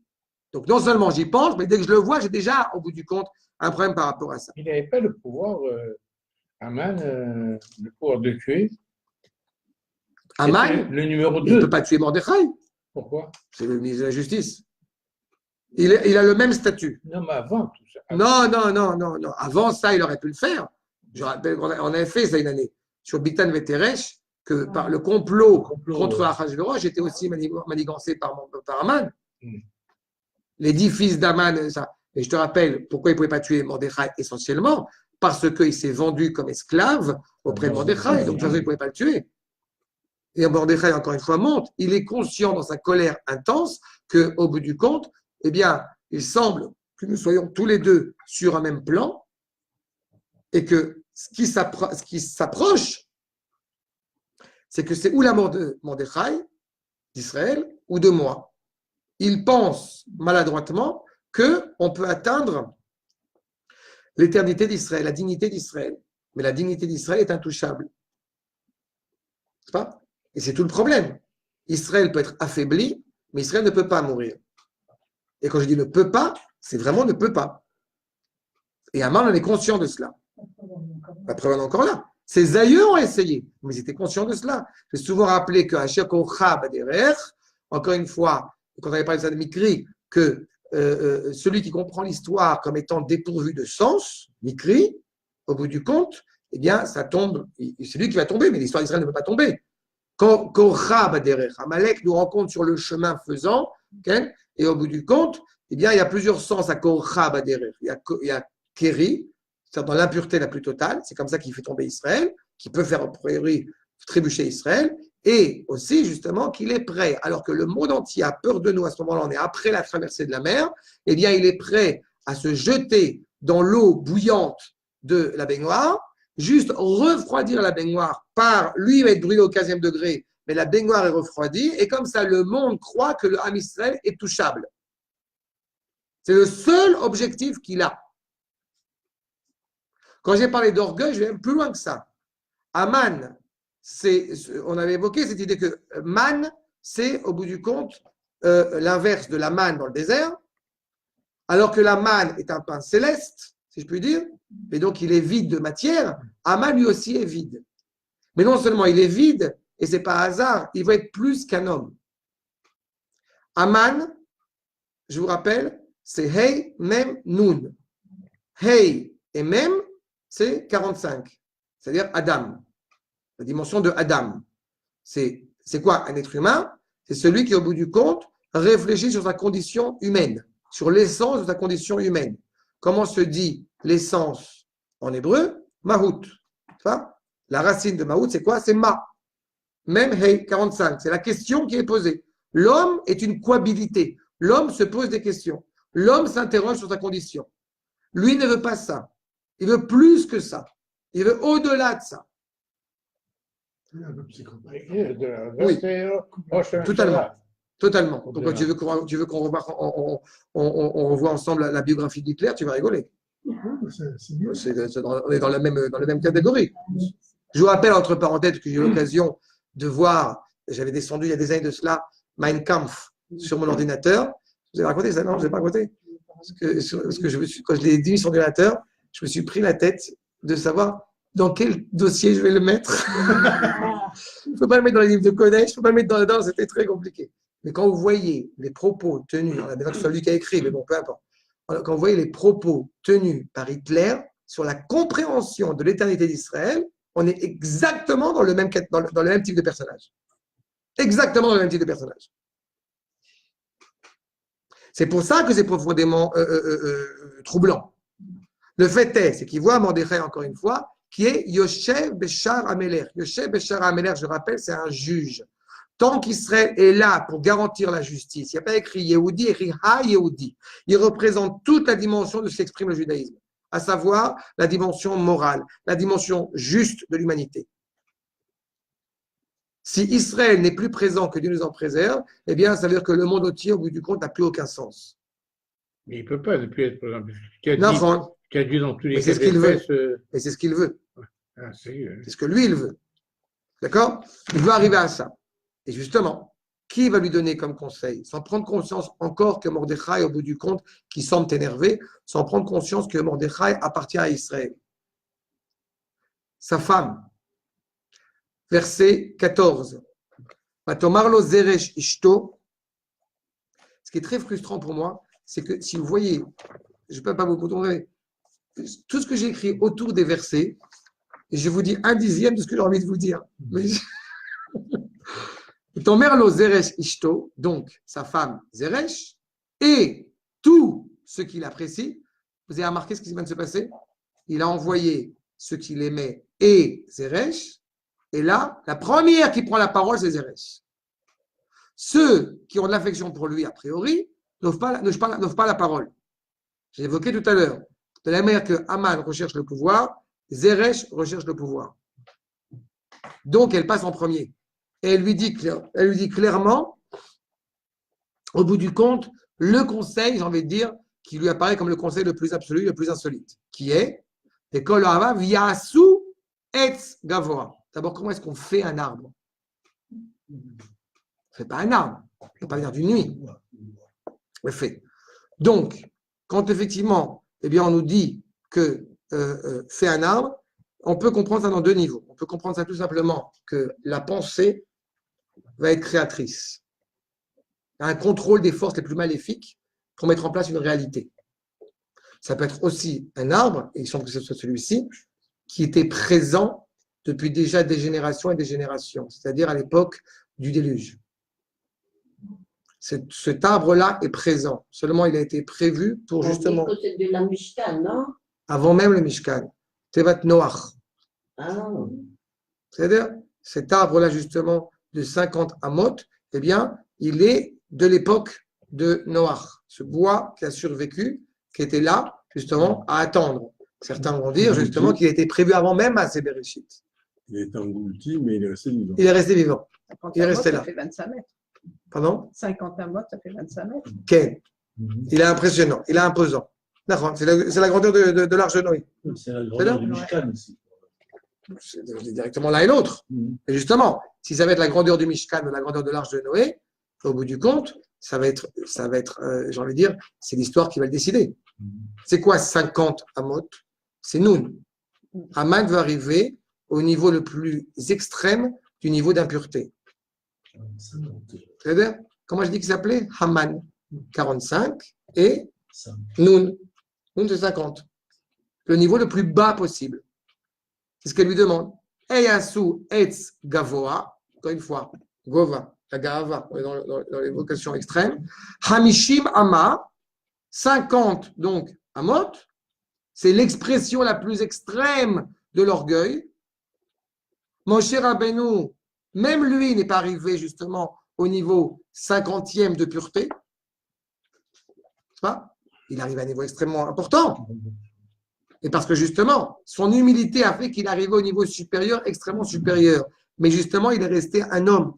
Speaker 1: Donc, non seulement j'y pense, mais dès que je le vois, j'ai déjà, au bout du compte, un problème par rapport à ça.
Speaker 6: Il n'avait pas le pouvoir, Aman, le pouvoir de tuer.
Speaker 1: Aman,
Speaker 6: Le numéro
Speaker 1: il ne
Speaker 6: 2.
Speaker 1: peut pas tuer Mordechai.
Speaker 6: Pourquoi?
Speaker 1: C'est le ministre de la Justice. Il a le même statut.
Speaker 6: Non, mais avant tout ça.
Speaker 1: Non. Avant ça, il aurait pu le faire. Je rappelle qu'on avait fait ça une année sur Bitan Veteresh, que par le complot contre Achashverosh était aussi manigancé par Aman. Les 10 fils d'Aman, ça. Et je te rappelle pourquoi il ne pouvait pas tuer Mordechai essentiellement, parce qu'il s'est vendu comme esclave auprès de Mordechai. Donc, de toute façon, il ne pouvait pas le tuer. Et Mordechai, encore une fois, monte. Il est conscient dans sa colère intense qu'au bout du compte, eh bien, il semble que nous soyons tous les deux sur un même plan et que ce qui s'approche, c'est que c'est ou la mort de Mordechai, d'Israël, ou de moi. Il pense maladroitement qu'on peut atteindre l'éternité d'Israël, la dignité d'Israël. Mais la dignité d'Israël est intouchable. C'est pas? Et c'est tout le problème. Israël peut être affaibli, mais Israël ne peut pas mourir. Et quand je dis ne peut pas, c'est vraiment ne peut pas. Et Aman en est conscient de cela. La preuve en est encore là. Ses aïeux ont essayé, mais ils étaient conscients de cela. J'ai souvent rappelé que encore une fois, quand on avait parlé de ça de Mikri, que celui qui comprend l'histoire comme étant dépourvu de sens, Mikri, au bout du compte, eh bien, ça tombe. C'est lui qui va tomber, mais l'histoire d'Israël ne peut pas tomber. Quand Amalek nous rencontre sur le chemin faisant, okay, et au bout du compte, eh bien, il y a plusieurs sens à Korcha Baderer. Il y a Keri, c'est-à-dire dans l'impureté la plus totale, c'est comme ça qu'il fait tomber Israël, qui peut faire a priori trébucher Israël, et aussi justement qu'il est prêt, alors que le monde entier a peur de nous à ce moment-là, on est après la traversée de la mer, eh bien, il est prêt à se jeter dans l'eau bouillante de la baignoire, juste refroidir la baignoire par lui, il va être brûlé au 15e degré, mais la baignoire est refroidie, et comme ça, le monde croit que le Ham Israël est touchable. C'est le seul objectif qu'il a. Quand j'ai parlé d'orgueil, je vais même plus loin que ça. Aman, on avait évoqué cette idée que man, c'est au bout du compte l'inverse de la manne dans le désert, alors que la manne est un pain céleste, si je puis dire, et donc il est vide de matière. Aman lui aussi est vide. Mais non seulement il est vide, et ce n'est pas hasard, il va être plus qu'un homme. Aman, je vous rappelle, c'est Hey, Mem, Nun. Hey et Mem, c'est 45, c'est-à-dire Adam, la dimension de Adam. C'est quoi un être humain? C'est celui qui, au bout du compte, réfléchit sur sa condition humaine, sur l'essence de sa condition humaine. Comment se dit l'essence en hébreu? Mahout. La racine de Mahout, c'est quoi? C'est Ma. Même Hey, 45. C'est la question qui est posée. L'homme est une quabilité. L'homme se pose des questions. L'homme s'interroge sur sa condition. Lui ne veut pas ça. Il veut plus que ça. Il veut au-delà de ça. Oui, totalement. Totalement. Donc, quand tu veux qu'on on revoie ensemble la biographie d'Hitler, tu vas rigoler. On est dans la même catégorie. Je vous rappelle, entre parenthèses, que j'ai eu l'occasion de voir, j'avais descendu il y a des années de cela, Mein Kampf sur mon ordinateur. Vous avez raconté ça? Non, je ne l'ai pas raconté. Parce que quand je l'ai dit sur l'ordinateur, je me suis pris la tête de savoir dans quel dossier je vais le mettre. Je ne peux pas le mettre dans les livres de Kodesh, je ne peux pas le mettre dedans, c'était très compliqué. Mais quand vous voyez les propos tenus, on a bien que ce soit lui qui a écrit, mais bon, peu importe. Quand vous voyez les propos tenus par Hitler sur la compréhension de l'éternité d'Israël, on est exactement dans le même type de personnage. Exactement dans le même type de personnage. C'est pour ça que c'est profondément troublant. Le fait est, c'est qu'il voit Mordechai, encore une fois, qui est Yoshev Beshar Ameler. Yoshev Beshar Ameler, je rappelle, c'est un juge. Tant qu'Israël est là pour garantir la justice, il n'y a pas écrit Yehudi, écrit Ha-Yehudi. Il représente toute la dimension de ce qu'exprime le judaïsme, à savoir la dimension morale, la dimension juste de l'humanité. Si Israël n'est plus présent, que Dieu nous en préserve, eh bien, ça veut dire que le monde entier, au bout du compte, n'a plus aucun sens.
Speaker 6: Mais il ne peut pas ne plus être présent. Qui a dit dans tous les
Speaker 1: cas. C'est ce qu'il veut. Et c'est ce qu'il veut.
Speaker 6: Ah, c'est
Speaker 1: ce que lui, il veut. D'accord? Il veut arriver à ça. Et justement, qui va lui donner comme conseil? Sans prendre conscience encore que Mordechai, au bout du compte, qui semble énervé, sans prendre conscience que Mordechai appartient à Israël. Sa femme. Verset 14. Matomarlo zeresh ishto. Ce qui est très frustrant pour moi, c'est que si vous voyez, je ne peux pas vous montrer tout ce que j'ai écrit autour des versets, et je vous dis 1/10 de ce que j'ai envie de vous dire. Tomerlo zeresh ishto, donc sa femme Zeresh, et tout ce qu'il apprécie. Vous avez remarqué ce qui vient de se passer? Il a envoyé ce qu'il aimait et Zeresh. Et là, la première qui prend la parole, c'est Zeresh. Ceux qui ont de l'affection pour lui, a priori, n'offrent pas la parole. J'ai évoqué tout à l'heure. De la manière que Haman recherche le pouvoir, Zeresh recherche le pouvoir. Donc, elle passe en premier. Et elle lui dit clairement, au bout du compte, le conseil, j'ai envie de dire, qui lui apparaît comme le conseil le plus absolu, le plus insolite, qui est Ekol Hava Vyasu Etz Gavoa. D'abord, comment est-ce qu'on fait un arbre? On ne fait pas un arbre. On ne peut pas venir d'une nuit. On le fait. Donc, quand effectivement, eh bien, on nous dit que fait un arbre, on peut comprendre ça dans deux niveaux. On peut comprendre ça tout simplement que la pensée va être créatrice. Il y a un contrôle des forces les plus maléfiques pour mettre en place une réalité. Ça peut être aussi un arbre, et il semble que ce soit celui-ci, qui était présent depuis déjà des générations et des générations, c'est-à-dire à l'époque du déluge. Cet arbre-là est présent, seulement il a été prévu pour justement…
Speaker 3: On dit que c'est de la Mishkan, non?
Speaker 1: Avant même le Mishkan, Tevat Noach.
Speaker 3: Ah.
Speaker 1: C'est-à-dire, cet arbre-là justement de 50 amot, eh bien, il est de l'époque de Noach, ce bois qui a survécu, qui était là justement à attendre. Certains vont dire justement qu'il a été prévu avant même à Bereshit.
Speaker 7: Il a été englouti, mais il est resté vivant.
Speaker 1: Il est resté vivant. Il est resté là.
Speaker 4: Ça fait 25 mètres.
Speaker 1: Pardon?
Speaker 4: 50 amotes, ça fait 25 mètres.
Speaker 1: Ken. Il est impressionnant, il est imposant. C'est la grandeur de l'arche de Noé.
Speaker 5: C'est la grandeur du Mishkan aussi.
Speaker 1: C'est directement l'un et l'autre. Et justement, si ça va être la grandeur du Mishkan ou la grandeur de l'arche de Noé, au bout du compte, ça va être j'ai envie de dire, c'est l'histoire qui va le décider. C'est quoi 50 amot? C'est Noun. Haman va arriver au niveau le plus extrême du niveau d'impureté. C'est-à-dire, comment je dis qu'il s'appelait? Haman. 45 et
Speaker 5: Ça.
Speaker 1: Nun. Nun, c'est 50. Le niveau le plus bas possible. C'est ce qu'elle lui demande. Eyasu etz gavoa. Encore une fois, gova, la gava, on est dans les vocations extrêmes. Hamishim ama, 50 donc amot. C'est l'expression la plus extrême de l'orgueil. Moshe Rabbeinu, même lui n'est pas arrivé justement au niveau 50e de pureté. C'est pas? Il arrive à un niveau extrêmement important. Et parce que justement, son humilité a fait qu'il arrive au niveau supérieur, extrêmement supérieur. Mais justement, il est resté un homme.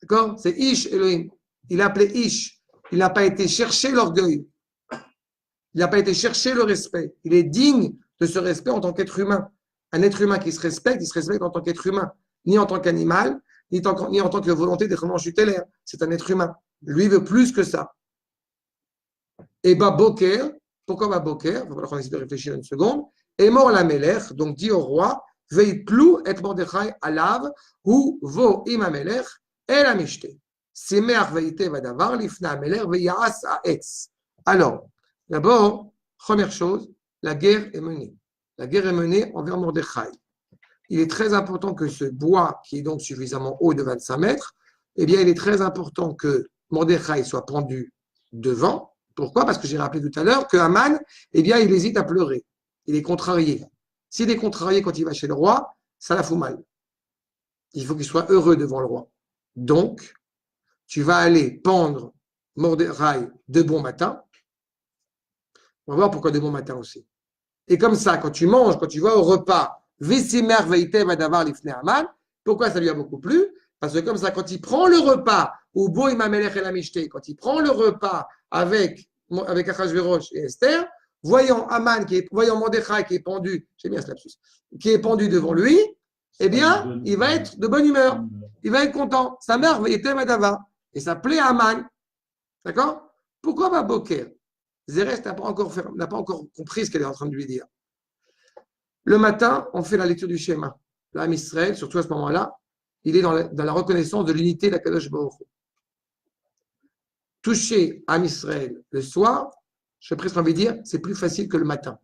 Speaker 1: D'accord? C'est Ish Elohim. Il a appelé Ish. Il n'a pas été chercher l'orgueil. Il n'a pas été chercher le respect. Il est digne de ce respect en tant qu'être humain. Un être humain qui se respecte, il se respecte en tant qu'être humain. Ni en tant qu'animal, ni en tant que volonté d'être manchutelaire. C'est un être humain. Lui veut plus que ça. Et Boker, pourquoi Boker? Il va falloir qu'on essaie de réfléchir une seconde. Et mort la Melech, donc dit au roi, veille plou et Mordechai alav, ou vo im amelech, et la mishte. Semer veite vadavar, lifna amelech, veyas aetz. Alors, d'abord, première chose, la guerre est menée. La guerre est menée envers Mordechai. Il est très important que ce bois, qui est donc suffisamment haut de 25 mètres, eh bien, il est très important que Mordechai soit pendu devant. Pourquoi? Parce que j'ai rappelé tout à l'heure que Haman, eh bien, il hésite à pleurer. Il est contrarié. S'il est contrarié quand il va chez le roi, ça la fout mal. Il faut qu'il soit heureux devant le roi. Donc, tu vas aller pendre Mordechai de bon matin. On va voir pourquoi de bon matin aussi. Et comme ça, quand tu manges, quand tu vas au repas, Vesimer veite vadavar lifnei Haman, pourquoi ça lui a beaucoup plu? Parce que comme ça, quand il prend le repas, ou bo imamelech et la mishte, quand il prend le repas avec Achashverosh et Esther, voyant Haman, voyant Mordechai qui est pendu, j'ai bien ce lapsus, qui est pendu devant lui, eh bien, il va être de bonne humeur. Il va être content. Sa mère va être Madava. Et ça plaît à Haman. D'accord? Pourquoi va Boker? Zérès n'a pas encore compris ce qu'elle est en train de lui dire. Le matin, on fait la lecture du schéma. L'âme Israël, surtout à ce moment-là, il est dans la reconnaissance de l'unité de la Kadosh Baruch Hu. Toucher Am Israël le soir, je presque envie de dire, c'est plus facile que le matin.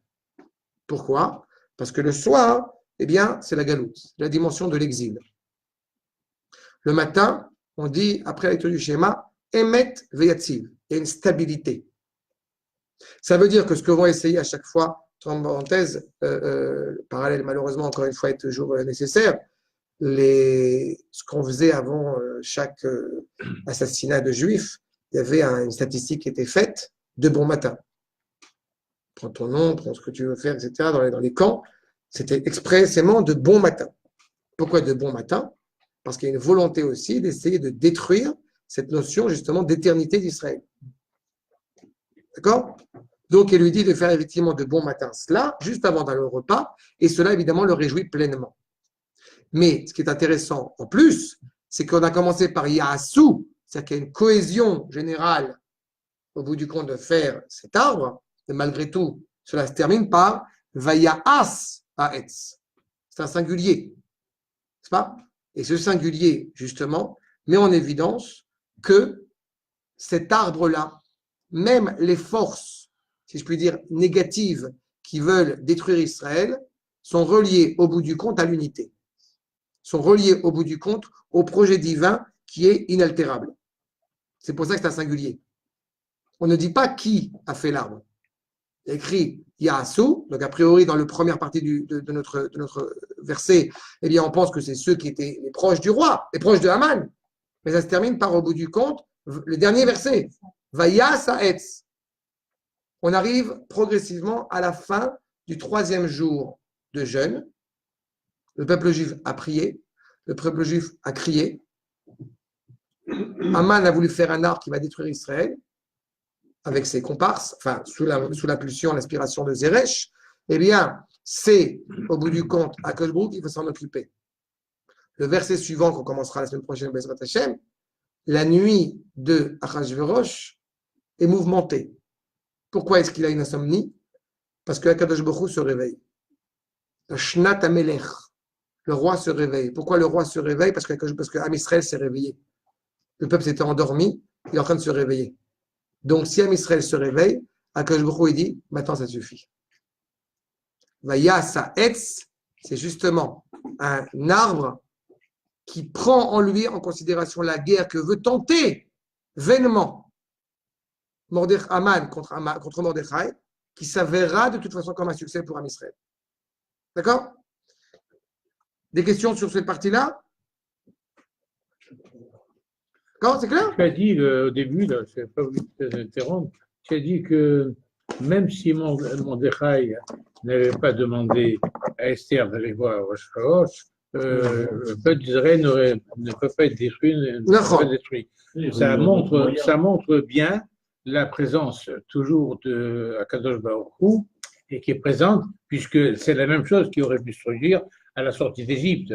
Speaker 1: Pourquoi? Parce que le soir, eh bien, c'est la galoute, la dimension de l'exil. Le matin, on dit, après la lecture du schéma, Emet Veyatziv, il y a une stabilité. Ça veut dire que ce que vont essayer à chaque fois, entre parenthèses, parallèle malheureusement encore une fois est toujours nécessaire, ce qu'on faisait avant chaque assassinat de juifs, il y avait une statistique qui était faite de bon matin. Prends ton nom, prends ce que tu veux faire, etc. Dans les camps, c'était expressément de bon matin. Pourquoi de bon matin? Parce qu'il y a une volonté aussi d'essayer de détruire cette notion justement d'éternité d'Israël. D'accord? Donc, il lui dit de faire effectivement de bon matin cela, juste avant d'aller au repas, et cela évidemment le réjouit pleinement. Mais ce qui est intéressant en plus, c'est qu'on a commencé par Yaasu, c'est-à-dire qu'il y a une cohésion générale au bout du compte de faire cet arbre, et malgré tout, cela se termine par Vayaas Haetz. C'est un singulier, n'est-ce pas? Et ce singulier, justement, met en évidence que cet arbre-là, même les forces, si je puis dire, négatives qui veulent détruire Israël, sont reliées au bout du compte à l'unité. Sont reliées au bout du compte au projet divin qui est inaltérable. C'est pour ça que c'est un singulier. On ne dit pas qui a fait l'arbre. Il y a écrit Yaasu, donc a priori dans la première partie de notre verset, eh bien on pense que c'est ceux qui étaient les proches du roi, les proches de Haman. Mais ça se termine par au bout du compte, le dernier verset, Vayas Haetz. On arrive progressivement à la fin du 3e jour de jeûne. Le peuple juif a prié, le peuple juif a crié. Haman a voulu faire un arbre qui va détruire Israël avec ses comparses, enfin sous l'impulsion, l'inspiration de Zeresh. Eh bien, c'est au bout du compte à Akadosh Baruch Hu qu'il faut s'en occuper. Le verset suivant qu'on commencera la semaine prochaine, Bezrat Hashem, la nuit de Achashverosh est mouvementée. Pourquoi est-ce qu'il a une insomnie? Parce que Akadosh Baruch Hu se réveille. Le Shnat HaMelech, le roi se réveille. Pourquoi le roi se réveille? Parce que Am Israël s'est réveillé. Le peuple s'était endormi Il est en train de se réveiller. Donc, si Am Israël se réveille, Akadosh Baruch Hu, il dit, maintenant ça suffit. Vayasa Etz, c'est justement un arbre qui prend en lui en considération la guerre que veut tenter vainement Aman contre Mordechai, qui s'avérera de toute façon comme un succès pour Am Israël. D'accord? Des questions sur cette partie-là? D'accord, c'est clair?
Speaker 6: Tu as dit au début, là, je n'ai pas voulu t'interrompre, tu as dit que même si Mordechai n'avait pas demandé à Esther d'aller voir Rosh Hashanah, le peuple d'Israël ne peut pas être détruit. Ça montre bien la présence toujours de Akadosh Baruch Hu et qui est présente, puisque c'est la même chose qui aurait pu se produire à la sortie d'Égypte.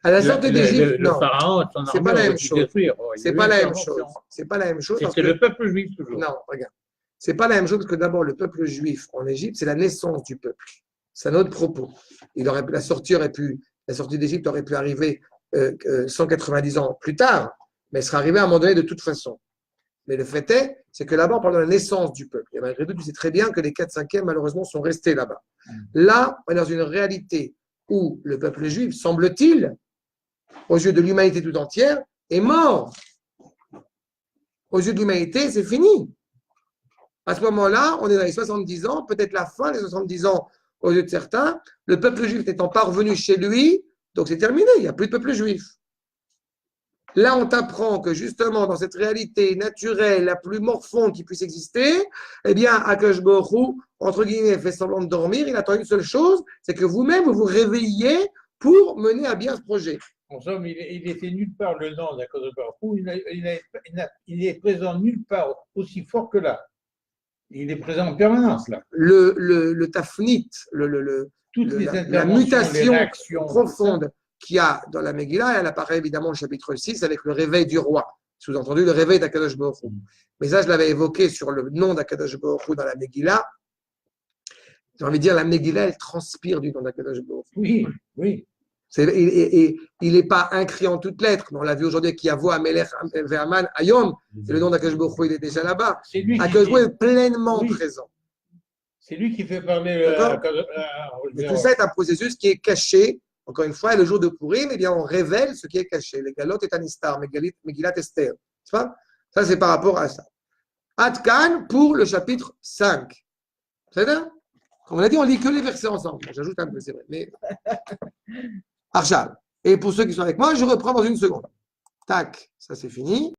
Speaker 1: À la sortie d'Égypte,
Speaker 6: le
Speaker 1: non.
Speaker 6: pharaon, son
Speaker 1: C'est pas la
Speaker 6: armée
Speaker 1: même
Speaker 6: aurait pu
Speaker 1: chose.
Speaker 6: détruire.
Speaker 1: C'est pas la même chose. C'est pas la même chose.
Speaker 6: C'était le peuple juif toujours.
Speaker 1: Non, regarde. C'est pas la même chose parce que d'abord, le peuple juif en Égypte, c'est la naissance du peuple. C'est un autre propos. La sortie d'Égypte aurait pu arriver 190 ans plus tard, mais elle serait arrivée à un moment donné de toute façon. Mais le fait est, c'est que là-bas, on parle de la naissance du peuple. Et malgré tout, tu sais très bien que les 4/5e, malheureusement, sont restés là-bas. Là, on est dans une réalité où le peuple juif, semble-t-il, aux yeux de l'humanité tout entière, est mort. Aux yeux de l'humanité, c'est fini. À ce moment-là, on est dans les 70 ans, peut-être la fin des 70 ans aux yeux de certains. Le peuple juif n'étant pas revenu chez lui, donc c'est terminé, il n'y a plus de peuple juif. Là, on t'apprend que justement, dans cette réalité naturelle, la plus morfonde qui puisse exister, eh bien, Akadosh Baruch Hu, entre guillemets, fait semblant de dormir, il attend une seule chose, c'est que vous-même, vous vous réveilliez pour mener à bien ce projet.
Speaker 6: En somme, il était nulle part le nom d'Akadosh Baruch Hu, il est présent nulle part aussi fort que là. Il est présent en permanence là.
Speaker 1: Le tafnit,
Speaker 6: Toutes les
Speaker 1: la
Speaker 6: interventions,
Speaker 1: mutation
Speaker 6: les réactions,
Speaker 1: profonde qu'il y a dans la Megillah, elle apparaît évidemment au chapitre 6 avec le réveil du roi. Sous-entendu, le réveil d'Akadosh Baruch Hu. Mais ça, je l'avais évoqué sur le nom d'Akadosh Baruch Hu dans la Megillah. J'ai envie de dire, la Megillah, elle transpire du nom d'Akadosh Baruch Hu.
Speaker 6: Oui, oui.
Speaker 1: Il n'est pas écrit en toutes lettres, mais on l'a vu aujourd'hui qui a voix Amelech Ve'aman Ayom, c'est le nom d'Akadosh Baruch Hu, il est déjà là-bas.
Speaker 6: C'est lui
Speaker 1: Akadosh Baruch Hu est pleinement présent.
Speaker 6: C'est lui qui fait parler
Speaker 1: Mais tout ça est un processus qui est caché. Encore une fois, le jour de Purim, eh bien, on révèle ce qui est caché. Les galotes et Anistar, Megillat Esther. Ça, c'est par rapport à ça. Atkan pour le chapitre 5. C'est ça? Comme on a dit, on lit que les versets ensemble. J'ajoute un peu, c'est vrai. Mais... Arshal. Et pour ceux qui sont avec moi, je reprends dans une seconde. Tac, ça c'est fini.